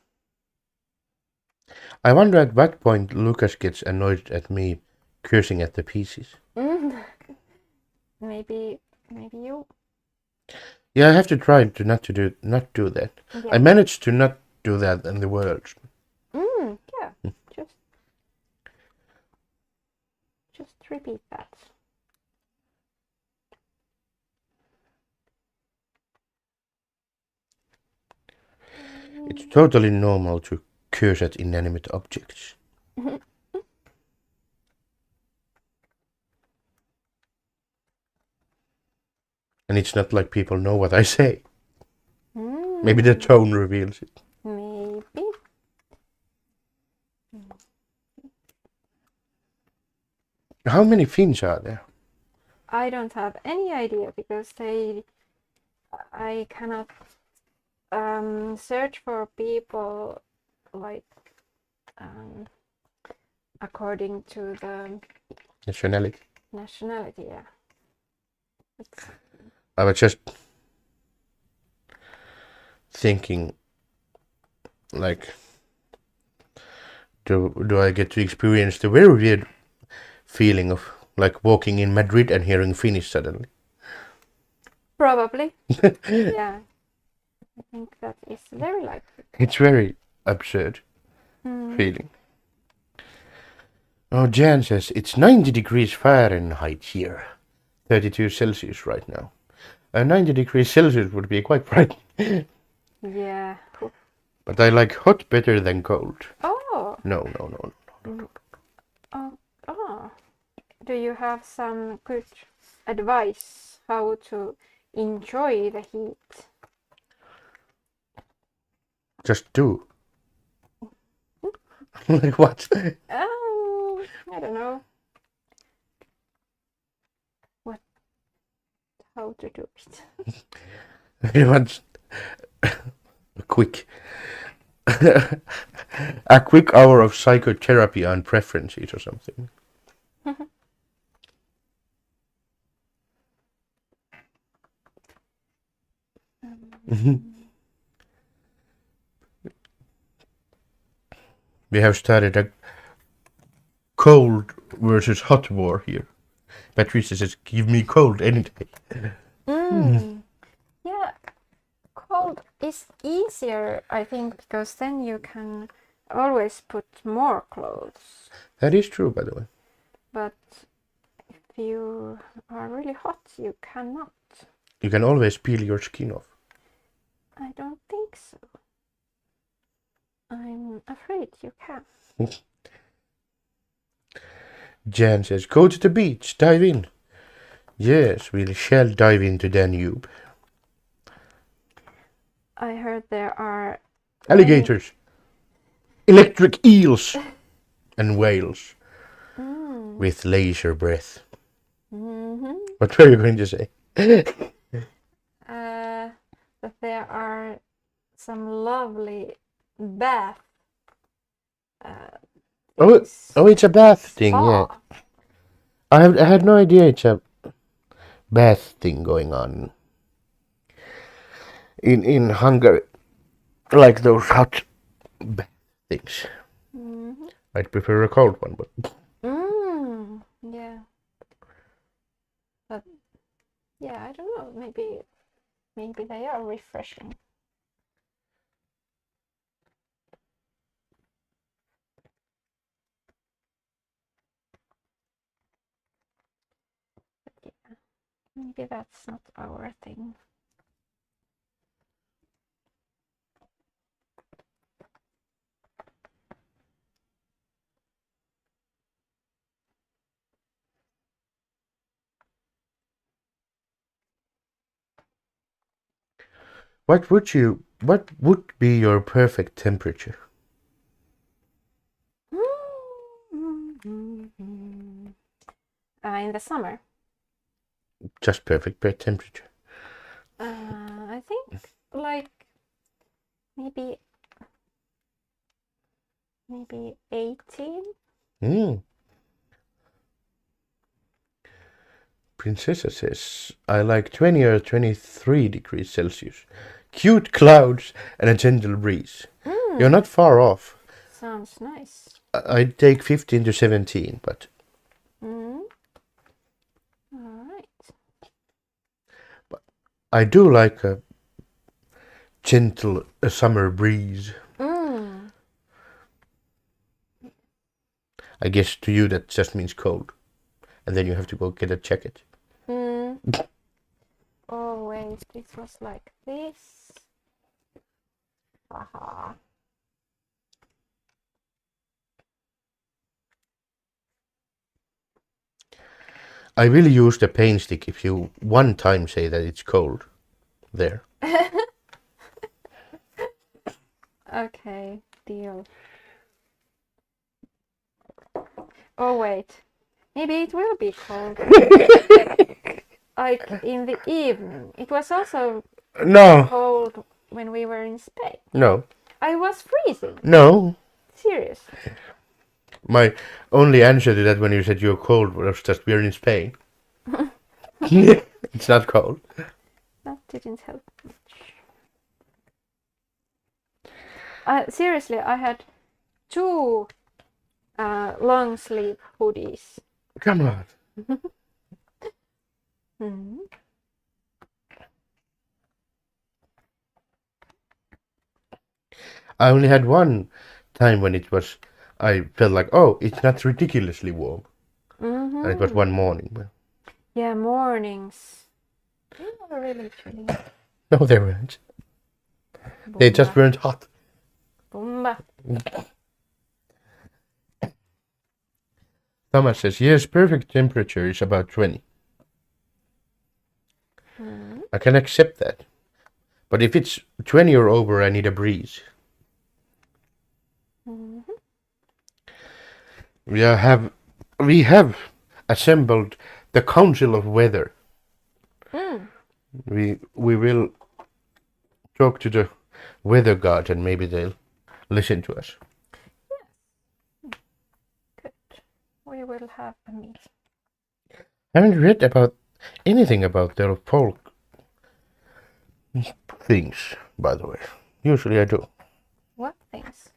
I wonder at what point Lucas gets annoyed at me cursing at the pieces. Maybe you. Yeah, I have to try to not do that. Yeah. I managed to not do that in the words. Yeah. Just repeat that. It's totally normal to curse at inanimate objects. And it's not like people know what I say. Maybe the tone reveals it. Maybe. How many fins are there? I don't have any idea because I cannot search for people like according to the Nationality. nationality. Yeah. I was just thinking, like, do I get to experience the very weird feeling of like walking in Madrid and hearing Finnish suddenly? Probably. Yeah. I think that is very likely. It's very absurd feeling. Oh, Jan says it's 90 degrees Fahrenheit here, 32 Celsius right now. 90 degrees Celsius would be quite frightening. Yeah. But I like hot better than cold. Oh. No. Oh. Do you have some good advice how to enjoy the heat? Just do. Like what? I don't know. How to do it. You want a quick a quick hour of psychotherapy on preferences or something. We have started a cold versus hot war here. Patricia says, give me cold any day. Yeah, cold is easier, I think, because then you can always put more clothes. That is true, by the way. But if you are really hot, you cannot. You can always peel your skin off. I don't think so. I'm afraid you can. Jan says, go to the beach, dive in. Yes, we shall dive into Danube. I heard there are Alligators, electric eels, and whales with laser breath. What were you going to say? That there are some lovely bath. Oh, it's a bath thing, yeah. I had no idea it's a bath thing going on in Hungary, like those hot bath things. I'd prefer a cold one, but yeah. But yeah, I don't know. Maybe they are refreshing. But yeah, maybe that's not our thing. what would be your perfect temperature? In the summer. Just perfect temperature. I think like maybe 18. Princessa says, I like 20 or 23 degrees Celsius. Cute clouds and a gentle breeze. You're not far off. Sounds nice. I'd take 15 to 17, but... Alright. But I do like a gentle summer breeze. I guess to you that just means cold. And then you have to go get a jacket. Oh wait, it was like this. Haha. I will use the paint stick if you one time say that it's cold. There. Okay, deal. Oh wait, maybe it will be cold. Like in the evening. It was also cold when we were in Spain. No. I was freezing. No. Seriously. My only answer to that when you said you're cold was just we're in Spain. It's not cold. That didn't help much. Seriously, I had 2 long sleeve hoodies. Come on. I only had one time when I felt like, oh, it's not ridiculously warm. And it was one morning. Yeah, mornings. They were really chilly. No, they weren't. They just weren't hot. Bomba. Thomas says, yes, perfect temperature is about 20. I can accept that. But if it's 20 or over, I need a breeze. We have assembled the Council of Weather. We will talk to the weather god and maybe they'll listen to us. Yes. Good. We will have a meeting. I haven't read about anything about their folk things, by the way. Usually I do. What things?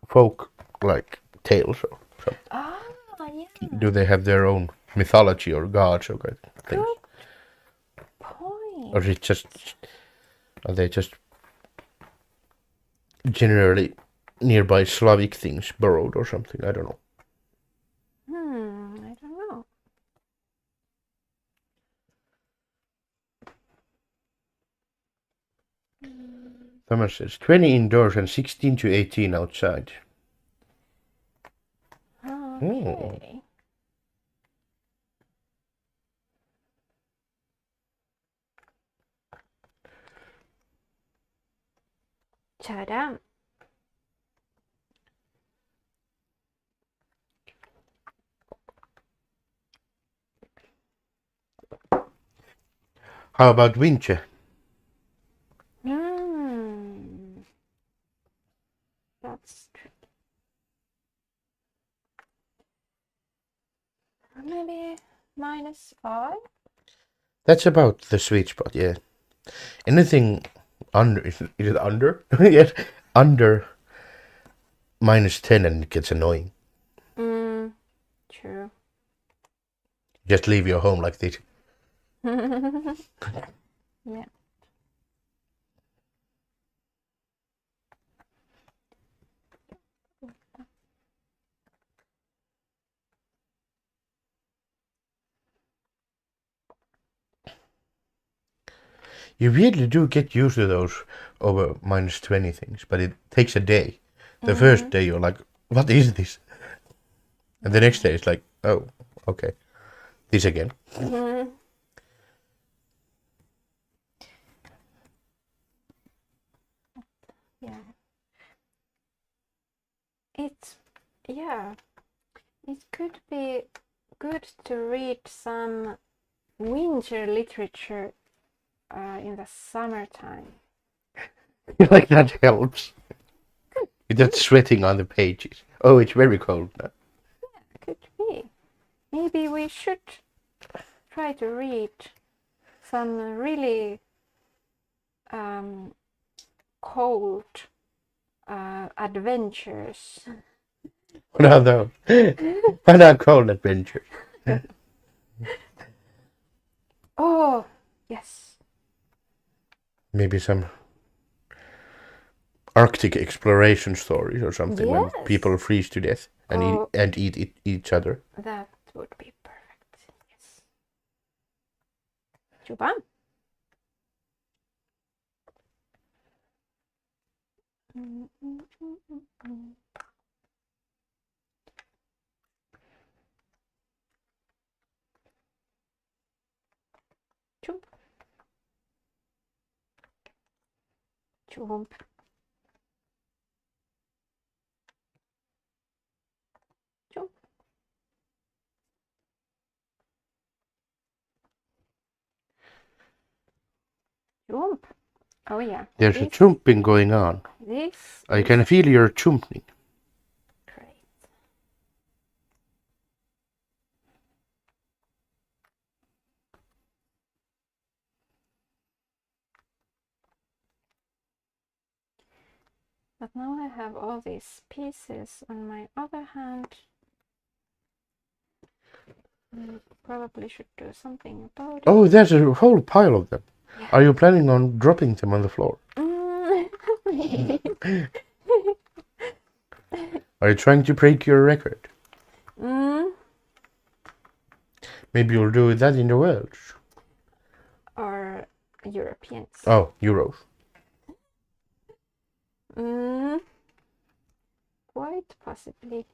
Folk, like tales or something. Ah, yeah. Do they have their own mythology or gods or things? Good point. Or are they just generally nearby Slavic things borrowed or something? I don't know. I don't know. Thomas says 20 indoors and 16 to 18 outside. Okay. Ta-da. How about Vince? That's tricky. Maybe -5? That's about the sweet spot, yeah. Anything under, is it under? Yes, under -10 and it gets annoying. True. Just leave your home like this. Yeah. You really do get used to those over -20 things, but it takes a day. The first day you're like, what is this? And the next day it's like, oh, okay. This again. Yeah. It could be good to read some winter literature in the summertime. Like that helps. You're just sweating on the pages. Oh, it's very cold now. Yeah, could be. Maybe we should try to read some really cold adventures. What are those? What are cold adventures? Oh, yes. Maybe some Arctic exploration stories or something, when people freeze to death and eat each other. That would be perfect. Yes. Chupa. Chump. Chump. Chump. Chump. Oh yeah. There's a chumping going on. I can feel your chumping. Great. But now I have all these pieces on my other hand. I probably should do something about it. Oh, there's a whole pile of them. Yeah. Are you planning on dropping them on the floor? Are you trying to break your record? Maybe you'll do that in the Welsh. Or Europeans. Oh, Euros. Quite possibly.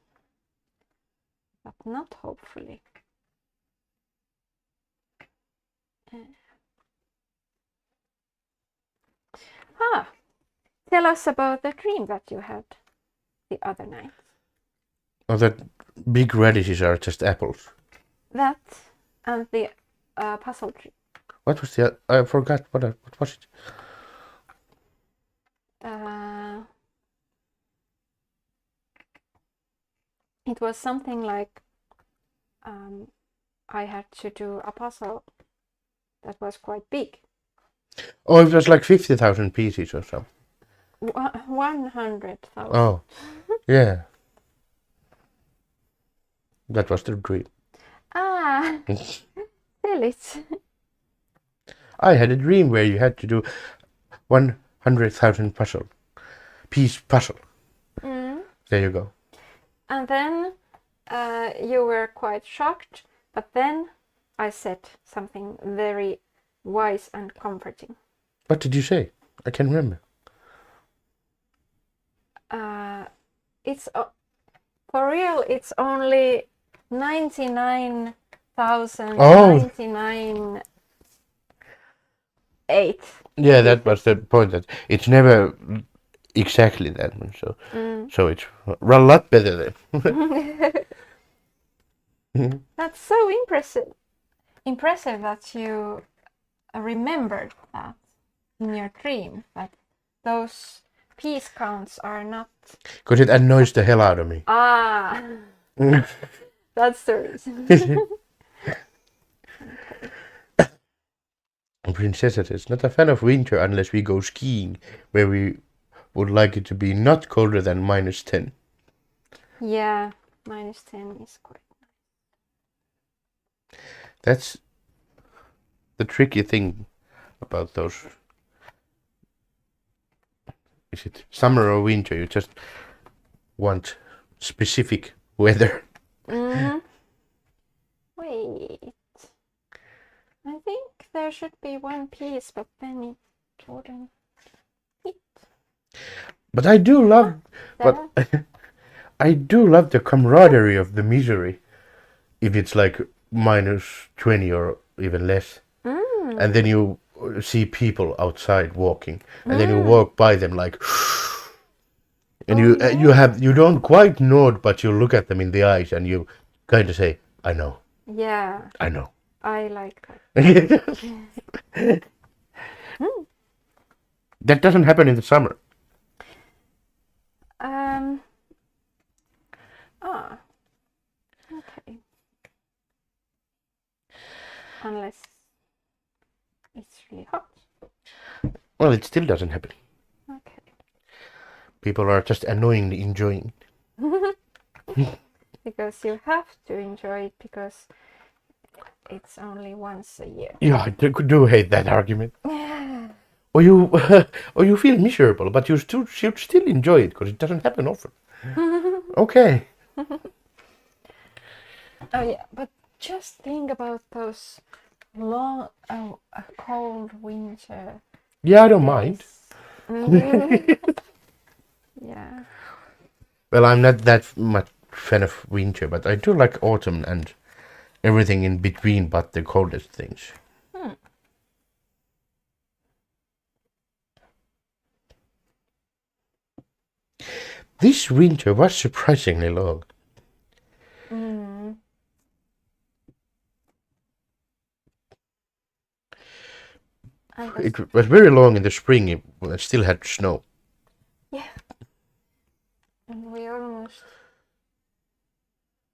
But not hopefully. Tell us about the dream that you had the other night. Oh, that big radishes are just apples. That and the puzzle dream. What was the? I forgot. What was it? It was something like I had to do a puzzle that was quite big. Oh, it was like 50,000 pieces or something. 100,000. Oh, yeah. That was the dream. Ah, tell it. I had a dream where you had to do 100,000 piece puzzle. There you go. And then you were quite shocked, but then I said something very wise and comforting. What did you say? I can't remember. It's for real. It's only 99,099 8. Yeah, that was the point. That it's never exactly that one. So it's a lot better then. That's so impressive. Impressive that you remembered that in your dream. That those piece counts are not. Because it annoys the hell out of me. Ah, that's the reason. Princess is not a fan of winter unless we go skiing, where we would like it to be not colder than -10. Yeah, -10 is quite nice. That's the tricky thing about those. Is it summer or winter? You just want specific weather. Wait. I think there should be one piece, but then it wouldn't fit. But I do love, I do love the camaraderie of the misery. If it's like -20 or even less, and then you see people outside walking, and then you walk by them like, and you don't quite nod, but you look at them in the eyes, and you kind of say, "I know." Yeah. I know. I like that. That doesn't happen in the summer. Okay. Unless it's really hot. Well, it still doesn't happen. Okay. People are just annoyingly enjoying it. Because you have to enjoy it because it's only once a year. Yeah, I do hate that argument. Or you feel miserable, but you should still enjoy it because it doesn't happen often. Okay. Oh yeah, but just think about those long, a cold winter. Yeah, I don't mind. Yeah. Well, I'm not that much fan of winter, but I do like autumn and everything in between, but the coldest things. This winter was surprisingly long. It was very long in the spring when it still had snow. Yeah. And we almost.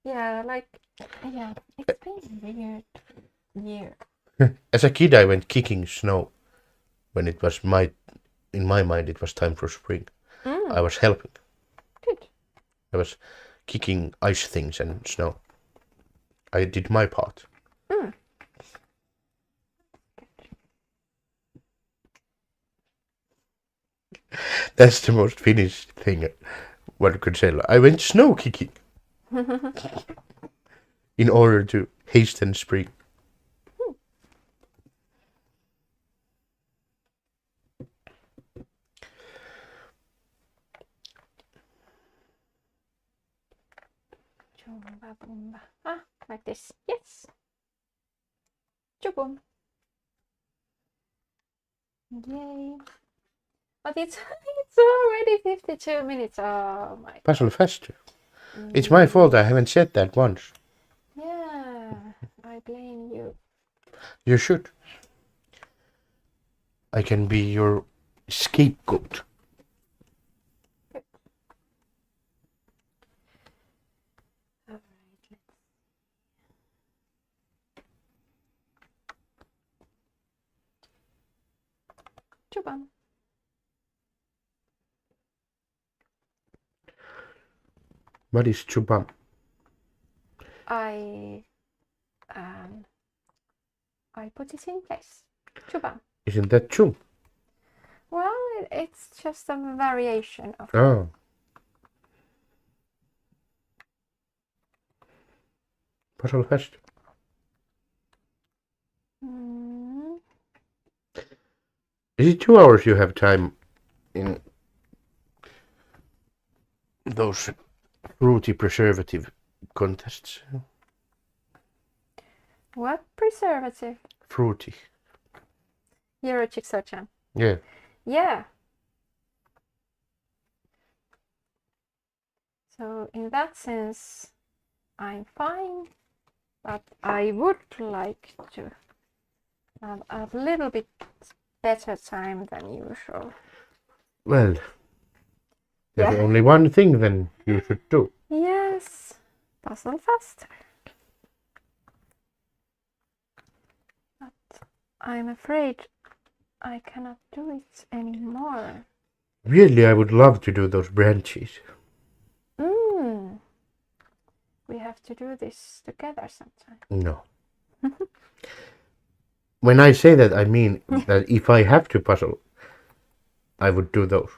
Yeah, it's been a weird year. As a kid, I went kicking snow when it was in my mind, it was time for spring. I was helping. Good. I was kicking ice things and snow. I did my part. That's the most Finnish thing one could say. I went snow kicking in order to hasten spring. Like this. Yes. Chubum. Yay. But it's already 52 minutes. Oh my. Puzzle faster. It's my fault I haven't said that once. Yeah, I blame you. You should. I can be your scapegoat. Chubam. What is chubam? I put it in place. Chuba. Isn't that true? Well, it's just a variation of. Oh. Puzzle fest. Is it 2 hours you have time in those fruity preservative contests? What preservative? Fruity. Eurochick Socha. Yeah. Yeah. So in that sense, I'm fine, but I would like to have a little bit better time than usual. Well, there's only one thing then you should do. Yes, puzzle faster. But I'm afraid I cannot do it anymore. Really, I would love to do those branches. We have to do this together sometime. No. When I say that, I mean that if I have to puzzle, I would do those.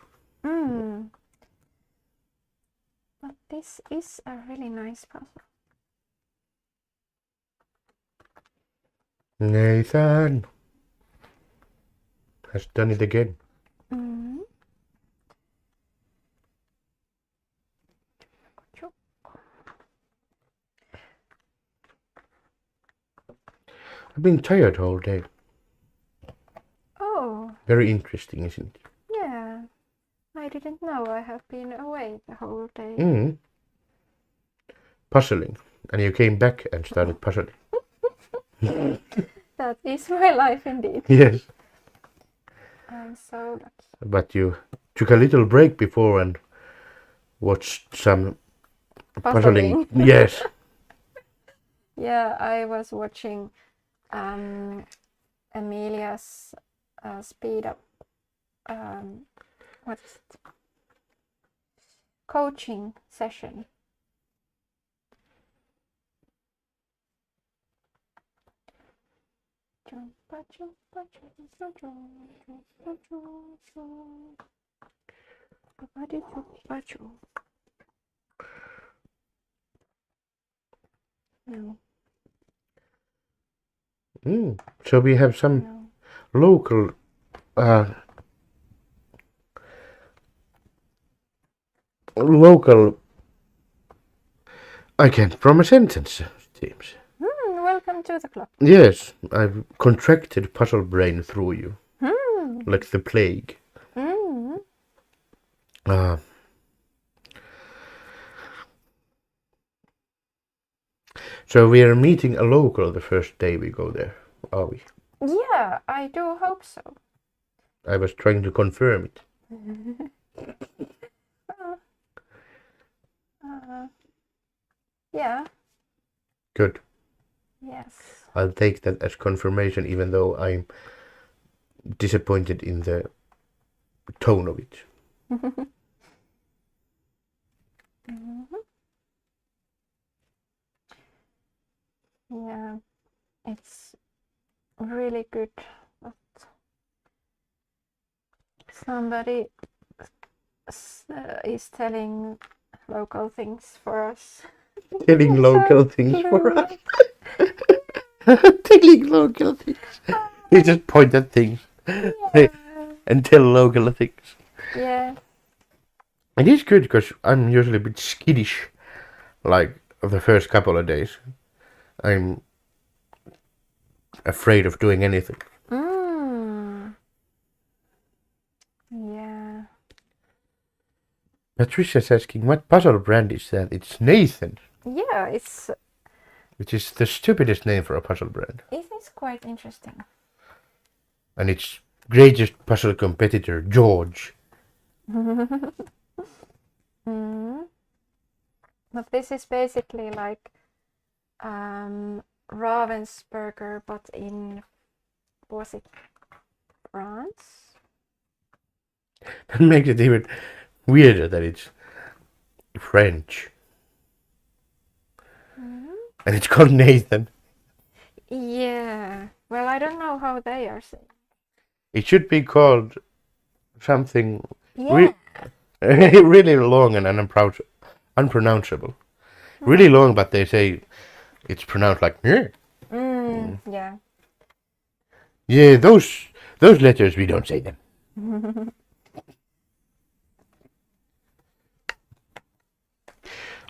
But this is a really nice puzzle. Nathan has done it again. I've been tired all day. Oh. Very interesting, isn't it? Yeah. I didn't know I have been away the whole day. Puzzling. And you came back and started puzzling. That is my life indeed. Yes. I'm so lucky. But you took a little break before and watched some puzzling. Yes. Yeah, I was watching Emilia's speed up what is it? Coaching session. No. So we have some local I can't form a sentence, teams. Welcome to the club. Yes, I've contracted puzzle brain through you. Like the plague. So we are meeting a local the first day we go there, are we? Yeah, I do hope so. I was trying to confirm it. Yeah. Good. Yes. I'll take that as confirmation, even though I'm disappointed in the tone of it. Yeah, it's really good that somebody is telling local things for us. Telling local things for us. Telling local things. You just point at things and tell local things. Yeah. It is good because I'm usually a bit skittish, like the first couple of days. I'm afraid of doing anything. Yeah. Patricia's asking, what puzzle brand is that? It's Nathan. Yeah, it's... Which is the stupidest name for a puzzle brand. It is quite interesting. And its greatest puzzle competitor, George. But this is basically like Ravensburger, but in, was it France? That makes it even weirder that it's French. And it's called Nathan. Yeah. Well, I don't know how they are saying. It should be called something Yeah. really long and unpronounceable. Really long, but they say it's pronounced like yeah. Yeah. Yeah, those letters we don't say them.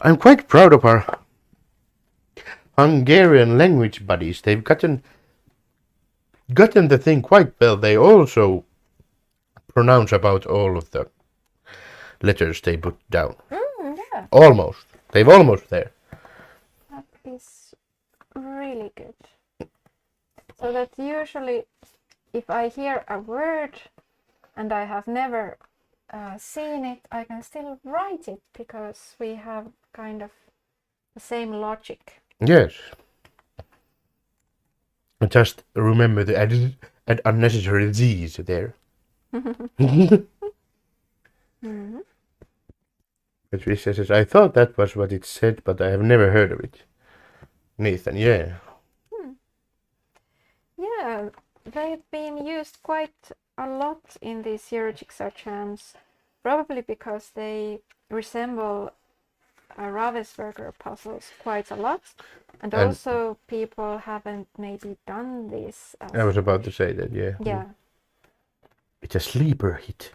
I'm quite proud of our Hungarian language buddies. They've gotten the thing quite well. They also pronounce about all of the letters they put down. Yeah. Almost. They've almost there. That is really good. So that usually if I hear a word and I have never seen it, I can still write it because we have kind of the same logic. Yes. Just remember to add unnecessary Z's there. But she says, I thought that was what it said, but I have never heard of it. Nathan, yeah. Yeah, they've been used quite a lot in these EJJ jams, probably because they resemble Ravensburger puzzles quite a lot, and also people haven't maybe done this. I was about to say that, yeah. Yeah. It's a sleeper hit.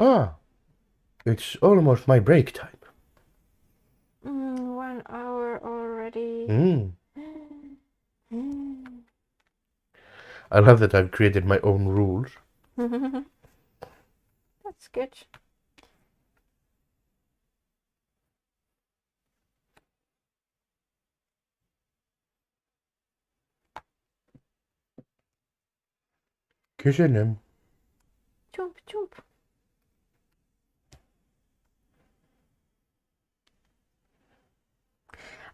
Ah, it's almost my break time. 1 hour already. I love that I've created my own rules. That's good. Köszönöm. Jump, jump.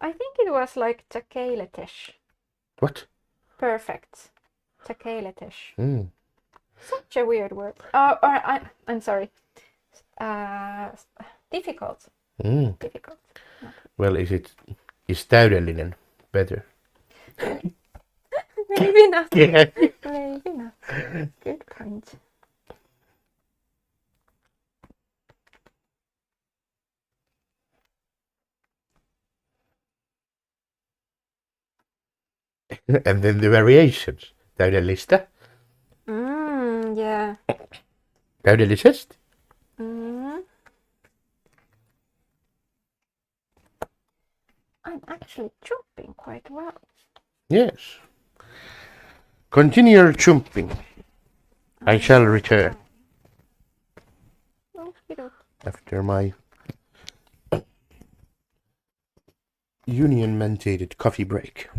I think it was like takeiletesh. What? Perfect. Takeiletesh. Mm. Such a weird word. I'm sorry. Difficult. Difficult. Well, is täydellinen better? Maybe not. Yeah. Maybe not. Good point. And then the variations. Täydellistä. Yeah. Täydellisesti. I'm actually jumping quite well. Yes. Continue your jumping. I shall return. After my union mandated coffee break.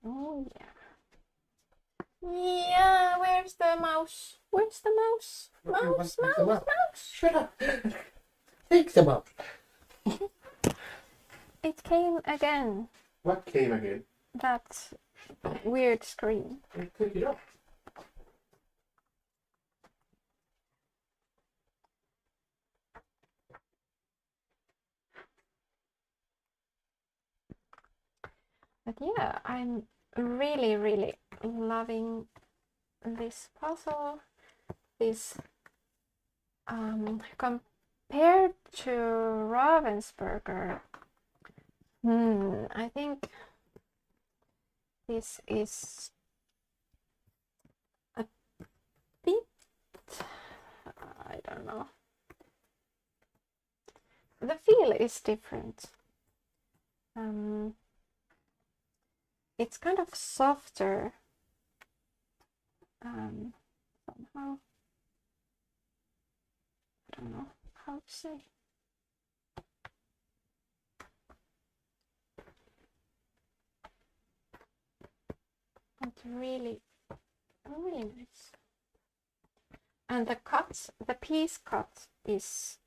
Oh yeah. Yeah, where's the mouse? Where's the mouse? Mouse. Shut up. Take the mouse. It came again. What came again? That weird screen. Take it off. But yeah, I'm really, really loving this puzzle. This compared to Ravensburger, I think this is a bit, I don't know. The feel is different. It's kind of softer somehow. I don't know how to say. But really, really nice. And the piece cut is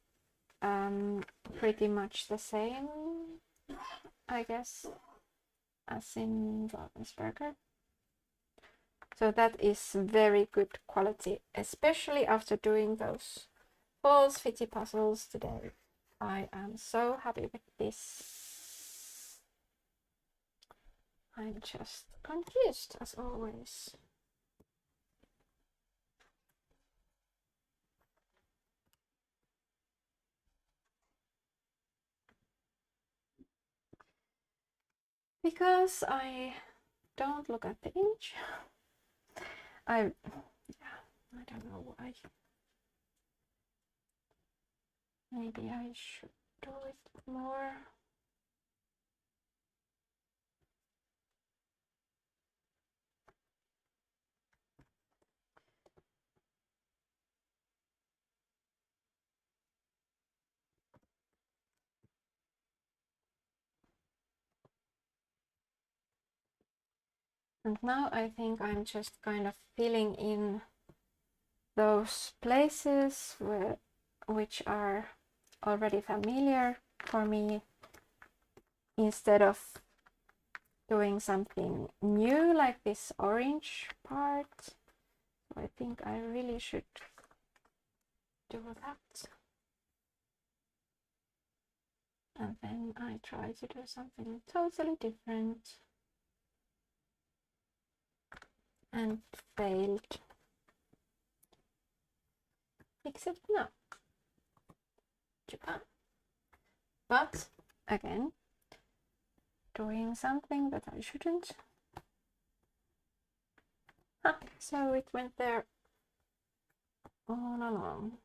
pretty much the same, I guess, as in Ravensburger. So that is very good quality, especially after doing those false fitty puzzles today. I am so happy with this. I'm just confused as always. Because I don't look at the image. I don't know why. Maybe I should do it more. And now I think I'm just kind of filling in those places which are already familiar for me, instead of doing something new like this orange part. I think I really should do that. And then I try to do something totally different. And failed. Except no. Japan. But again, doing something that I shouldn't. So it went there all along.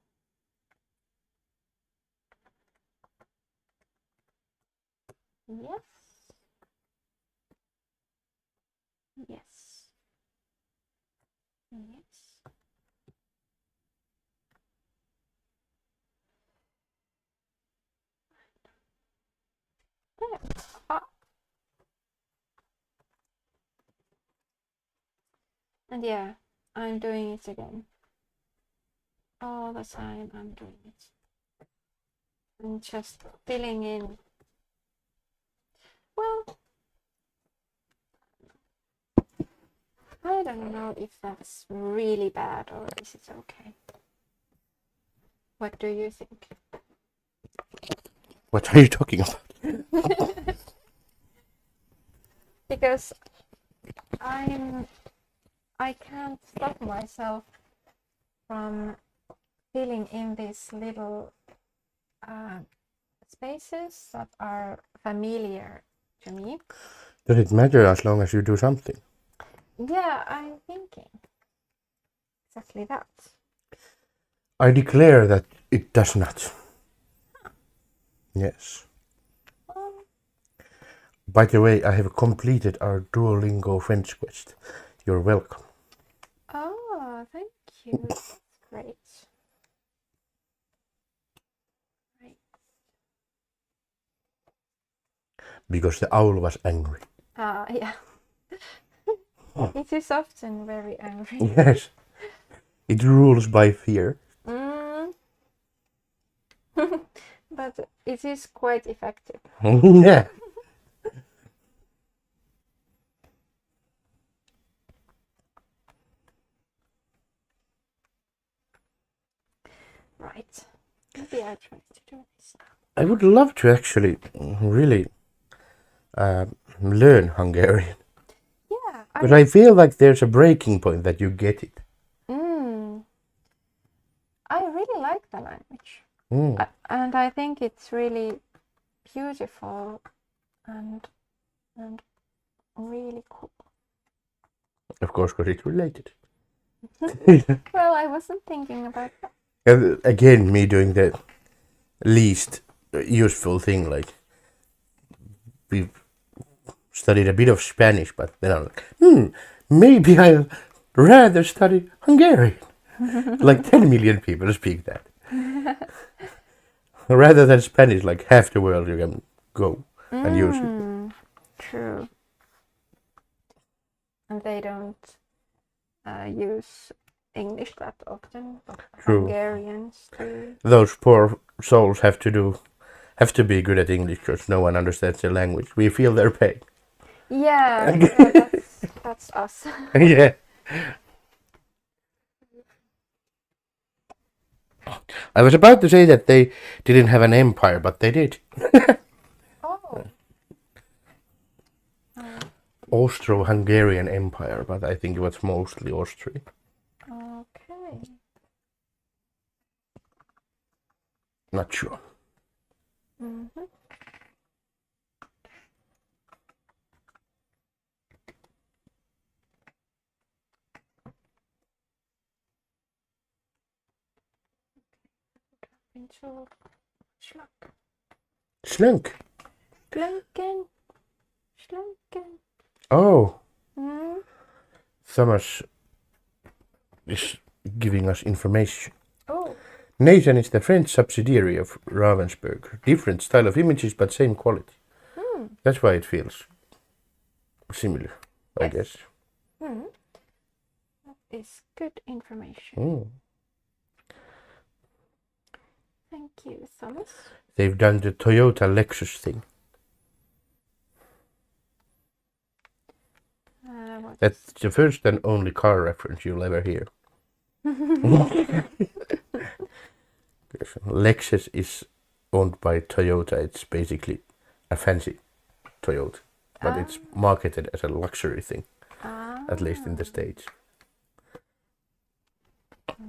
Yes. Yes. Yes. There. And yeah, I'm doing it again. All the time I'm doing it. I'm just filling in. Well, I don't know if that's really bad or is it okay. What do you think? What are you talking about? Because I can't stop myself from filling in these little spaces that are familiar to me. Does it matter as long as you do something? Yeah, I'm thinking exactly that. I declare that it does not. Yes. By the way, I have completed our Duolingo French quest. You're welcome. Oh, thank you. That's great. Right. Because the owl was angry. Yeah. It is often very angry. Yes. It rules by fear. But it is quite effective. Yeah. Right. Maybe I try to do this now. I would love to actually really learn Hungarian. Yeah. But I feel like there's a breaking point that you get it. I really like the language. And I think it's really beautiful and really cool. Of course, because it's related. Well, I wasn't thinking about that. And again, me doing the least useful thing, like we studied a bit of Spanish, but then I'm like, maybe I'll rather study Hungarian. Like 10 million people speak that. Rather than Spanish, like half the world you can go and use it. True. And they don't use English that often, but True. Hungarians do. Those poor souls have to be good at English because no one understands their language. We feel their pain. Yeah, that's us. Yeah. I was about to say that they didn't have an empire, but they did. Oh. Austro-Hungarian Empire, but I think it was mostly Austrian. Okay. Not sure. Mm-hmm. Into Schluck. Slunk. Glunken. Schlunken. Oh, Mm. Thomas is giving us information. Oh. Nathan is the French subsidiary of Ravensburg. Different style of images, but same quality. Mm. That's why it feels similar, I Yes. guess. Mm. That is good information. Mm. Thank you, Thomas. They've done the Toyota Lexus thing. That's the first and only car reference you'll ever hear. Lexus is owned by Toyota. It's basically a fancy Toyota, but it's marketed as a luxury thing, at least in the States. I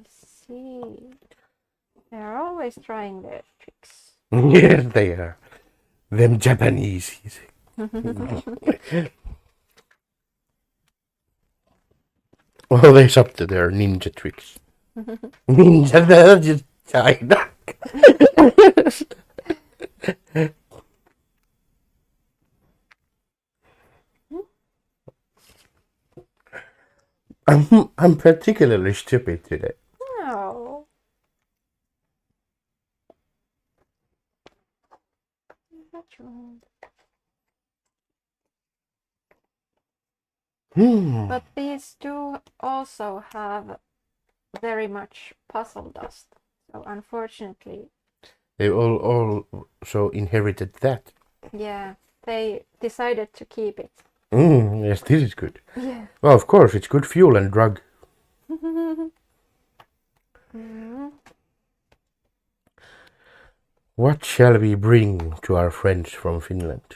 see. They're always trying their tricks. Yes, they are. Them Japanese. Well, they're up to their ninja tricks. Ninja, they're just China. I'm particularly stupid today. No. That's wrong. But these do also have very much puzzle dust. So unfortunately, They all also inherited that. yeah, they decided to keep it. Yes, this is good. Yeah. Well, of course, it's good fuel and drug. What shall we bring to our friends from Finland?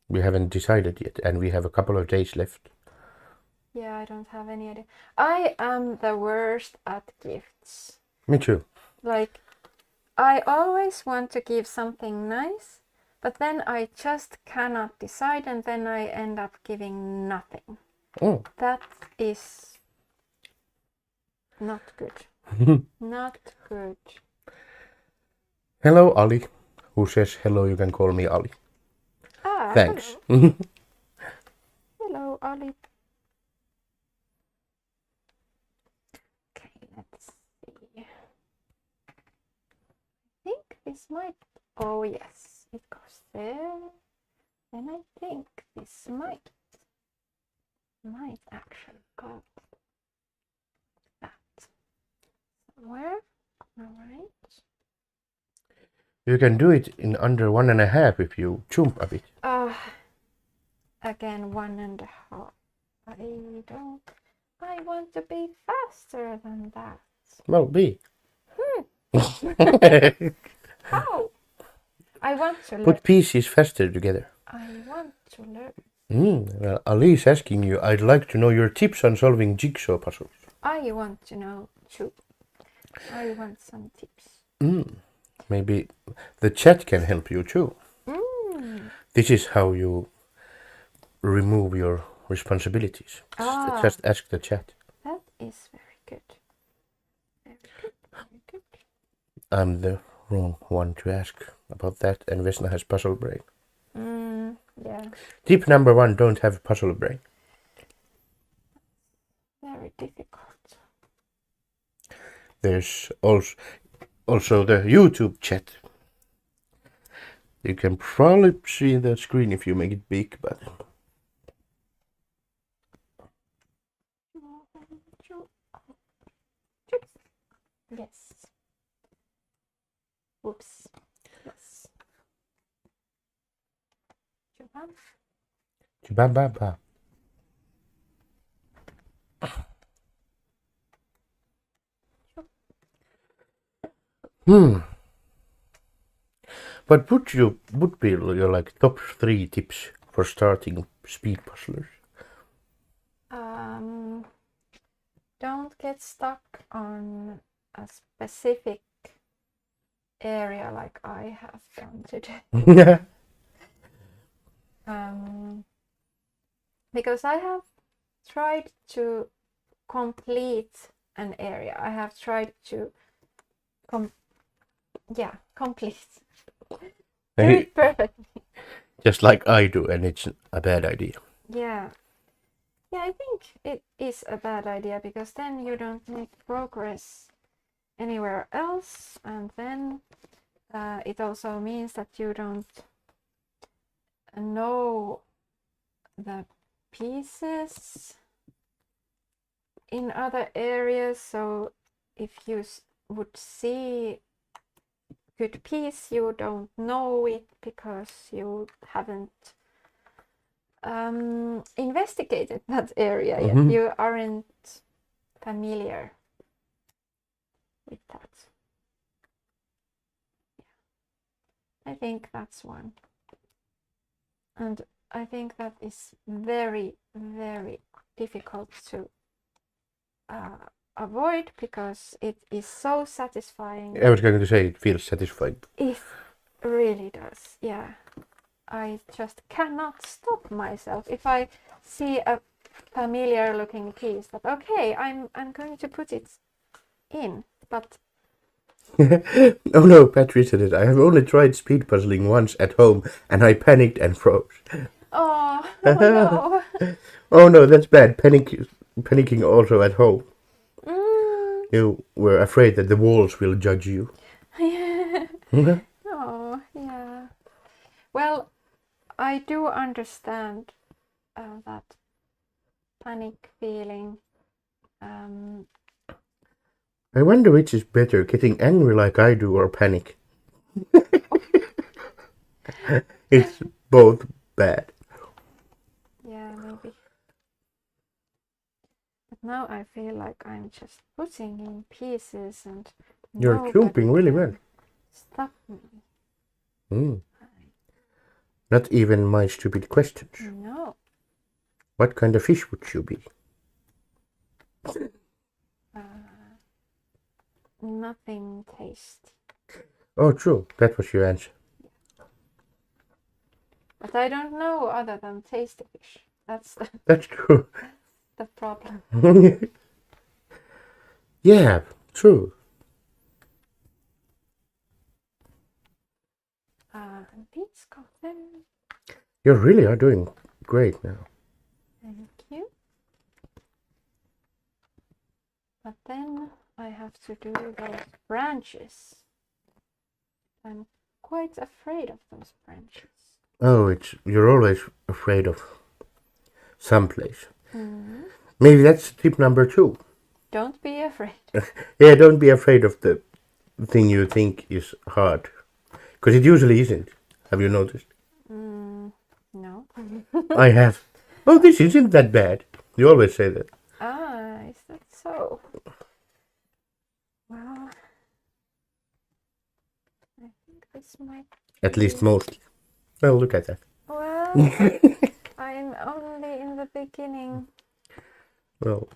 We haven't decided yet, and we have a couple of days left. Yeah, I don't have any idea. I am the worst at gifts. Me too. Like, I always want to give something nice, but then I just cannot decide, and then I end up giving nothing. Oh. That is not good. Not good. Hello, Ali. Who says hello? You can call me Ali. Thanks. Hello, hello Ali. Okay, let's see. I think this might. Oh yes, it goes there. Then I think this might actually go that somewhere. All right. You can do it in under 1.5 if you jump a bit. Again, 1.5. I want to be faster than that. Well, be. How? I want to learn. Put pieces faster together. I want to learn. Well, Ali is asking you, I'd like to know your tips on solving jigsaw puzzles. I want to know too. I want some tips. Maybe the chat can help you too. This is how you remove your responsibilities. Just ask the chat. That is very good. Very good. Very good. I'm the wrong one to ask about that, and Vesna has puzzle brain. Yeah. Tip number 1, don't have puzzle brain. Very difficult. There's also the YouTube chat. You can probably see the screen if you make it big, but Yes. Whoops. Yes. Chubam. Ba-ba-ba. But would be your like top 3 tips for starting speed puzzlers? Don't get stuck on a specific area like I have done today. Because I have tried to complete an area. I have tried to complete. Do it perfectly. Just like I do, and it's a bad idea. Yeah. Yeah, I think it is a bad idea because then you don't make progress anywhere else, and then it also means that you don't know the pieces in other areas. So if you would see good piece, you don't know it because you haven't investigated that area yet. You aren't familiar with that. Yeah. I think that's one. And I think that is very, very difficult to avoid because it is so satisfying. I was going to say it feels satisfying. It really does, yeah. I just cannot stop myself. If I see a familiar looking piece, that okay, I'm going to put it in, but Oh no, Patrick said it. I have only tried speed puzzling once at home, and I panicked and froze. oh no. Oh no, that's bad. Panicking also at home. Mm. You were afraid that the walls will judge you. Oh, yeah. Well, I do understand that panic feeling. I wonder which is better, getting angry like I do or panic. It's both bad. Yeah, maybe. But now I feel like I'm just putting in pieces and You're jumping really well. Stop me. Not even my stupid questions. No. What kind of fish would you be? Nothing tasty. Oh, true. That was your answer. But I don't know other than tasty fish. That's true. the problem. Yeah, true. Pete's coffee. You really are doing great now. Thank you. But then I have to do those branches. I'm quite afraid of those branches. Oh, you're always afraid of some place. Maybe that's tip number 2. Don't be afraid. Yeah, don't be afraid of the thing you think is hard. Because it usually isn't. Have you noticed? No. I have. Oh, this isn't that bad. You always say that. Ah, is that so? Well, I think this might At least mostly. Well, look at that. Well, I'm only in the beginning. Well,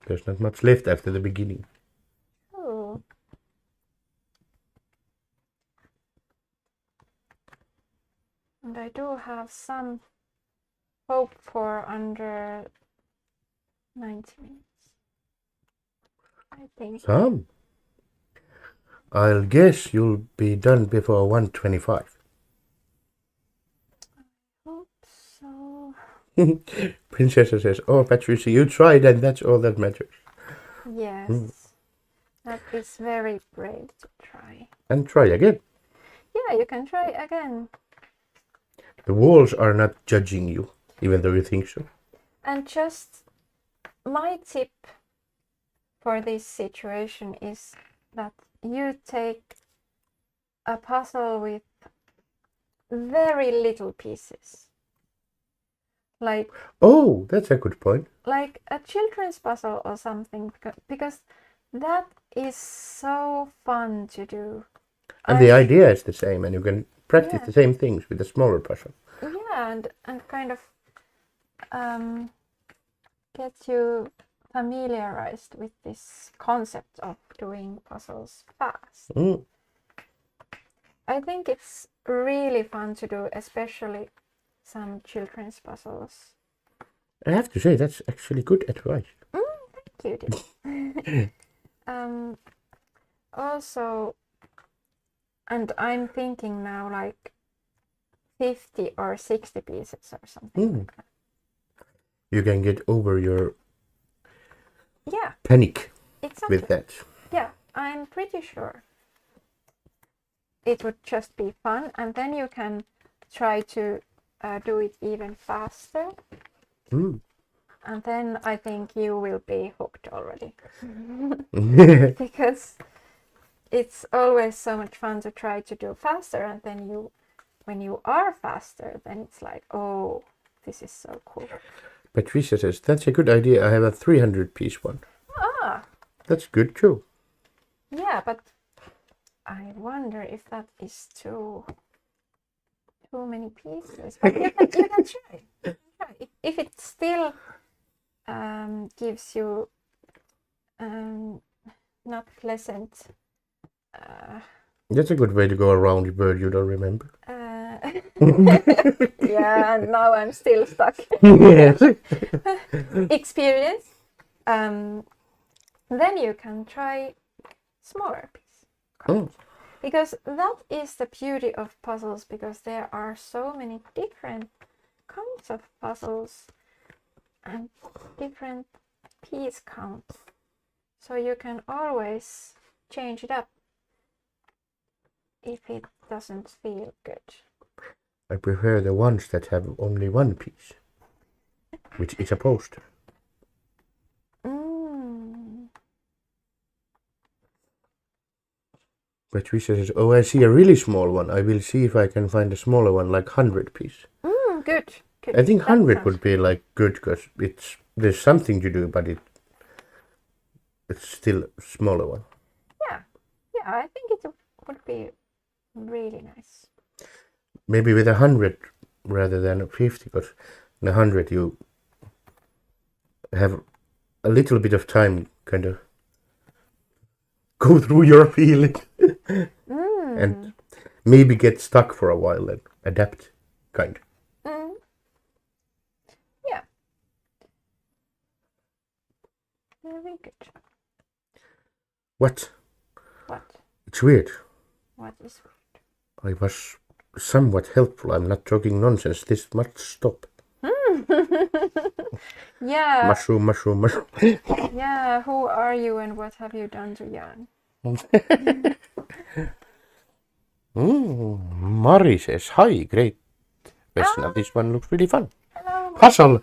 there's not much left after the beginning. Oh. And I do have some hope for under 90 minutes. I think. Some? I'll guess you'll be done before 1:25. Hope so. Princessa says, oh, Patricia, you tried and that's all that matters. Yes. That is very brave to try. And try again. Yeah, you can try again. The walls are not judging you, even though you think so. And just my tip for this situation is that you take a puzzle with very little pieces. Like, Oh, that's a good point. like a children's puzzle or something, because that is so fun to do. And the idea is the same, and you can practice the same things with a smaller puzzle. Yeah, and kind of get you familiarized with this concept of doing puzzles fast. Mm. I think it's really fun to do, especially some children's puzzles. I have to say, that's actually good advice. Thank you. Also, and I'm thinking now like 50 or 60 pieces or something like that. You can get over your panic exactly. with that. Yeah, I'm pretty sure it would just be fun, and then you can try to do it even faster. And then I think you will be hooked already. Because it's always so much fun to try to do faster, and then when you are faster, then it's like, oh, this is so cool. Patricia says, that's a good idea. I have a 300-piece one. Ah. That's good too. Yeah, but I wonder if that is too many pieces. But you can try. If it still gives you not pleasant. That's a good way to go around the word you don't remember. Yeah, and now I'm still stuck. Yes. Experience. Then you can try smaller pieces. Because that is the beauty of puzzles, because there are so many different kinds of puzzles and different piece counts. So you can always change it up if it doesn't feel good. I prefer the ones that have only one piece, which is a poster. Patricia says, oh, I see a really small one. I will see if I can find a smaller one, like 100-piece. Good. I think 100 would be like good, because there's something to do, but it's still a smaller one. Yeah, I think it would be really nice. Maybe with 100 rather than 50, because in 100 you have a little bit of time kind of go through your feelings and maybe get stuck for a while and adapt, kind of. Yeah. Very good. What? What? It's weird. What is weird? I was somewhat helpful. I'm not talking nonsense. This must stop. Yeah. Mushroom. Yeah, who are you and what have you done to Jan? Mari says, hi, great. Vesna, this one looks really fun. Hello. Puzzle.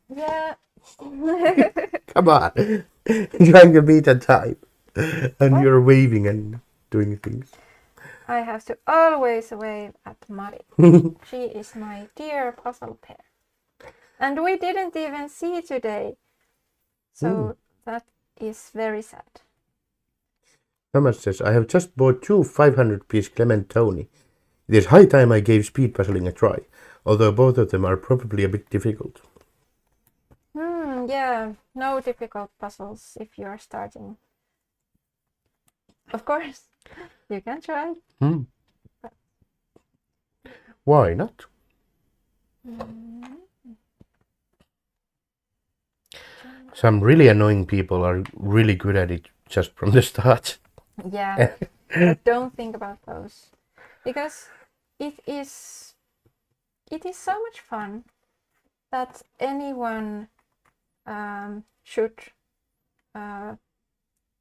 Yeah. Come on. Trying to beat a time. And you're waving and doing things. I have to always wave at Mari. She is my dear puzzle pair. And we didn't even see today. So that is very sad. Thomas says, I have just bought 2 500-piece Clementoni. It is high time I gave speed puzzling a try, although both of them are probably a bit difficult. Yeah, no difficult puzzles if you are starting. Of course, you can try. Why not? Some really annoying people are really good at it just from the start. Yeah, don't think about those, because it is so much fun that anyone should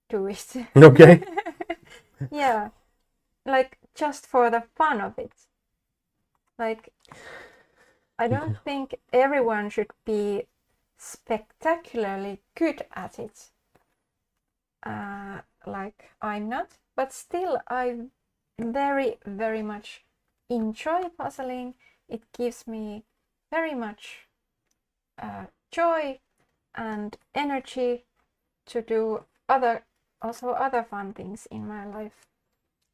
do it. Okay. Yeah, like just for the fun of it. Like, I don't think everyone should be spectacularly good at it. Like I'm not, but still I very, very much enjoy puzzling. It gives me very much joy and energy to do other fun things in my life.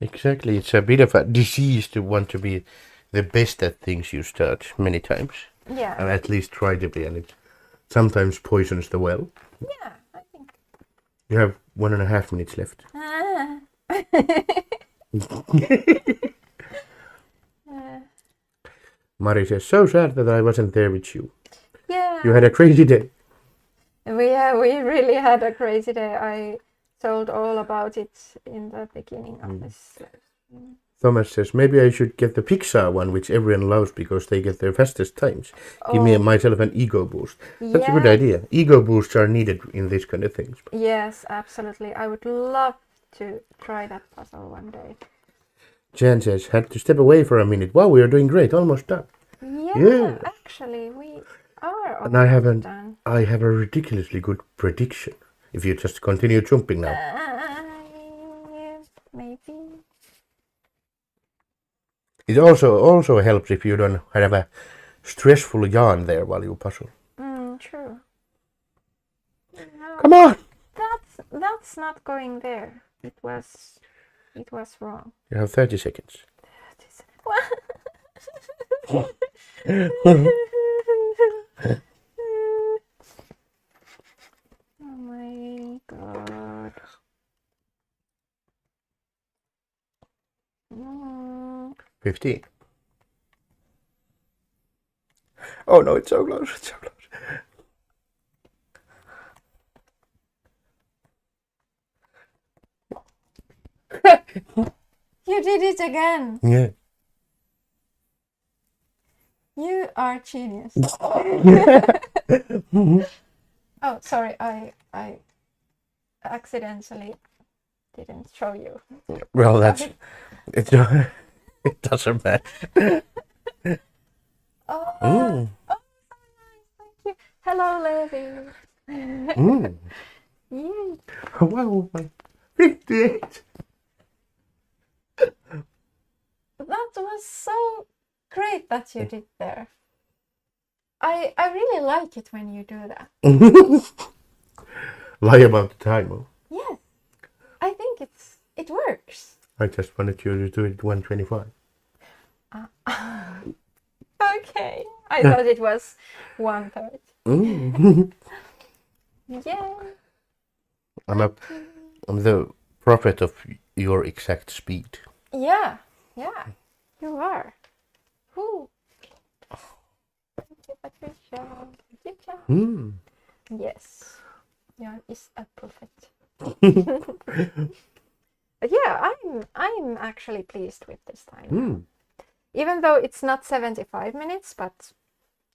Exactly, it's a bit of a disease to want to be the best at things you start many times. Yeah. And at least try to be, and it sometimes poisons the well. Yeah, I think. You have 1.5 minutes left. Mari says, so sad that I wasn't there with you. Yeah. You had a crazy day. We really had a crazy day. I told all about it in the beginning of this. Thomas says, maybe I should get the Pixar one, which everyone loves because they get their fastest times. Give me myself an ego boost. That's a good idea. Ego boosts are needed in this kind of things. Yes, absolutely. I would love to try that puzzle one day. Jan says, had to step away for a minute. Wow, we are doing great. Almost done. Yeah. Actually, we are almost done. I have a ridiculously good prediction. If you just continue jumping now. Maybe. It also helps if you don't have a stressful yawn there while you puzzle. True. No, Come on! That's not going there. It was wrong. You have 30 seconds. Oh my god. 15. Oh no, it's so close, it's so close. You did it again. Yeah. You are genius. Oh, sorry, I accidentally didn't show you. Well, it doesn't matter. Oh, thank you. Hello, Levi. Yay. Wow, 58. That was so great that you did there. I really like it when you do that. Lie about the time. Oh. Yes, I think it works. I just wanted you to do it 1:25. Okay, I thought it was 1:30. Yeah. I'm the prophet of your exact speed. Yeah, you are. Who? Thank you, Patricia. Thank you, John. Yes, Jan is a prophet. But yeah, I'm actually pleased with this time. Even though it's not 75 minutes, but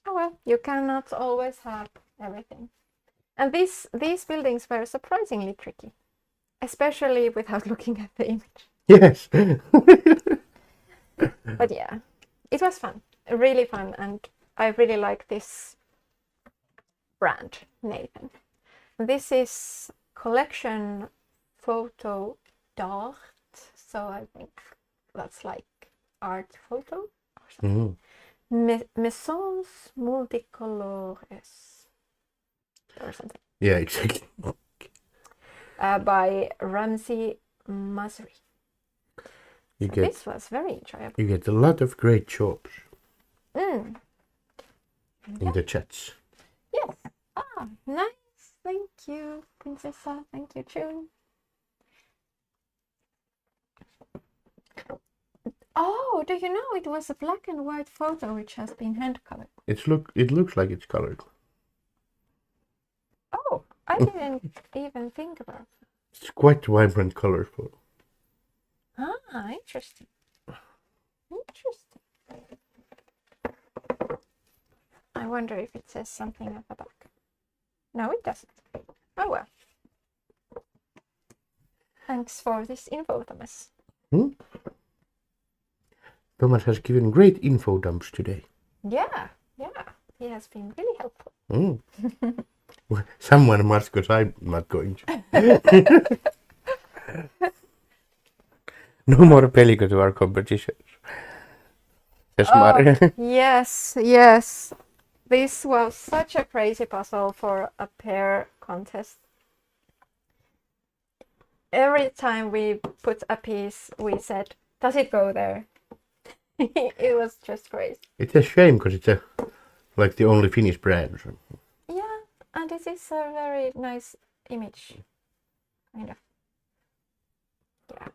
oh well, you cannot always have everything. And these buildings were surprisingly tricky, especially without looking at the image. Yes. But yeah, it was fun, really fun, and I really like this brand, Nathan. This is collection photo d'art, so I think that's like art photo or something. Maisons multicolores or something. Yeah, exactly. By Ramsey Masri. This was very enjoyable. You get a lot of great jobs In the chats. Yes. Nice. Thank you, Princessa. Thank you, June. Oh, do you know it was a black and white photo which has been hand colored? It looks like it's colored. Oh, I didn't even think about it. It's quite vibrant colorful. Interesting. I wonder if it says something at the back. No, it doesn't. Oh well. Thanks for this info, Thomas. Thomas has given great info dumps today. Yeah. He has been really helpful. Someone must, because I'm not going to. No more Pelico to our competitions. Says Mari. Yes, yes. This was such a crazy puzzle for a pair contest. Every time we put a piece, we said, does it go there? It was just crazy. It's a shame because it's like the only Finnish brand. Yeah, and this is a very nice image. Kind of. Yeah,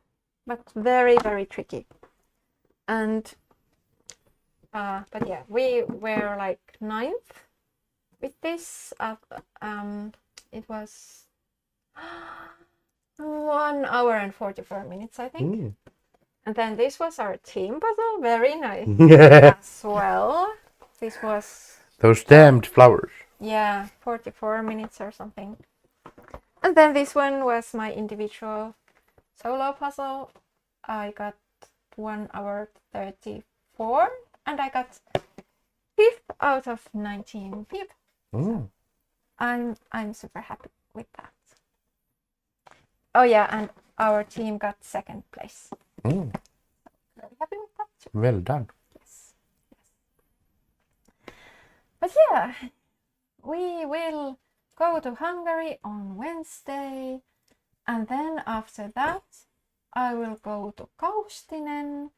but very, very tricky. And, but yeah, we were like 9th with this. It was 1 hour and 44 minutes, I think. And then this was our team puzzle, very nice as well. This was... Those damned flowers. Yeah, 44 minutes or something. And then this one was my individual solo puzzle. I got 1 hour 34 and I got 5th out of 19 people. So I'm super happy with that. Oh yeah, and our team got 2nd place. Very happy with that too. Well done. Yes. But yeah, we will go to Hungary on Wednesday, and then after that I will go to Kaustinen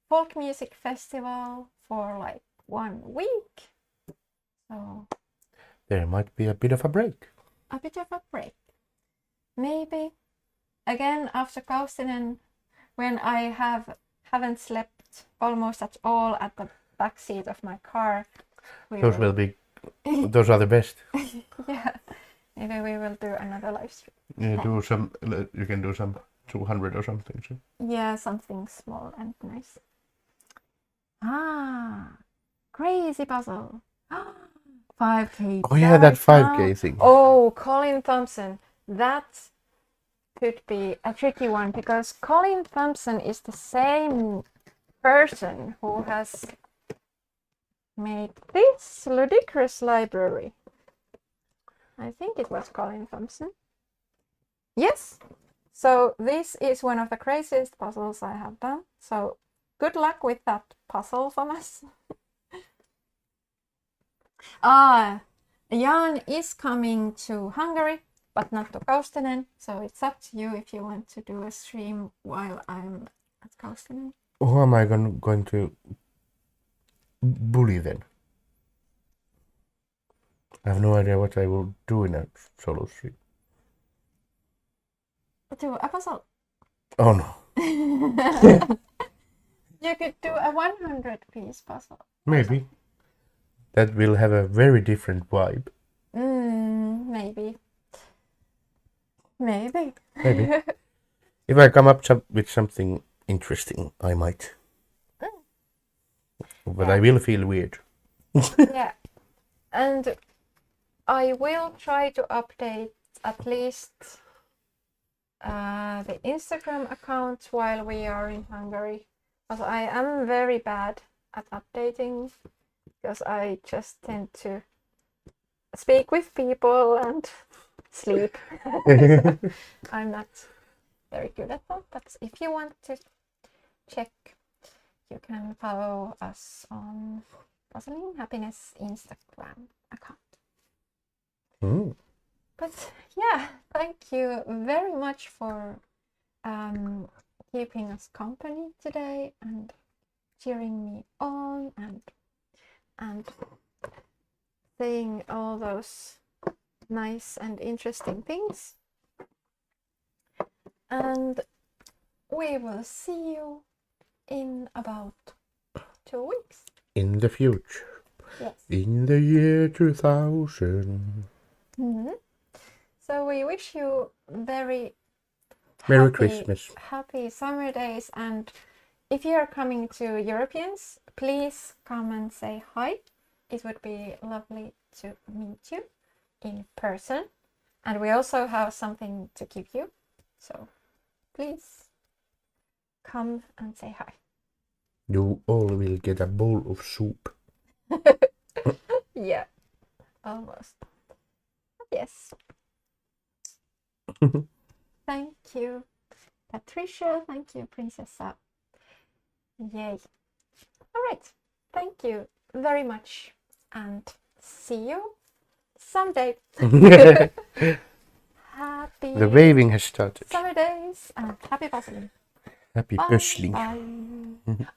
folk music festival for like 1 week. So there might be a bit of a break. A bit of a break. Maybe again after Kaustinen, when I haven't slept almost at all at the back seat of my car. Those will be. Those are the best. Yeah, maybe we will do another live stream. You can do some 200 or something. So. Yeah, something small and nice. Crazy puzzle. 5K. Oh yeah, that 5K thing. Oh, Colin Thompson. That could be a tricky one because Colin Thompson is the same person who has made this ludicrous library. I think it was Colin Thompson. Yes. So this is one of the craziest puzzles I have done. So good luck with that puzzle, Thomas. Jan is coming to Hungary, but not to Kaustinen. So it's up to you if you want to do a stream while I'm at Kaustinen. Who am I going to bully then? I have no idea what I will do in a solo stream. Do a puzzle. Oh no. You could do a 100-piece puzzle. Maybe. That will have a very different vibe. Maybe. Maybe. If I come up with something interesting, I might. But yeah. I will feel weird. Yeah. And I will try to update at least the Instagram account while we are in Hungary. Because I am very bad at updating because I just tend to speak with people and sleep. So I'm not very good at that. But if you want to check, you can follow us on Puzzling Happiness Instagram account. But yeah, thank you very much for keeping us company today and cheering me on and saying all those nice and interesting things. And we will see you in about 2 weeks. In the future. Yes. In the year 2000. So we wish you Merry Christmas. Happy summer days, and if you are coming to Europeans, please come and say hi. It would be lovely to meet you in person, and we also have something to give you, so please come and say hi. You all will get a bowl of soup. Yeah, almost. Yes. Thank you. Patricia, thank you, Princessa. Yay. All right. Thank you very much. And see you someday. Happy The waving has started. summer days and happy puzzling. Happy Bye. puzzling. Bye.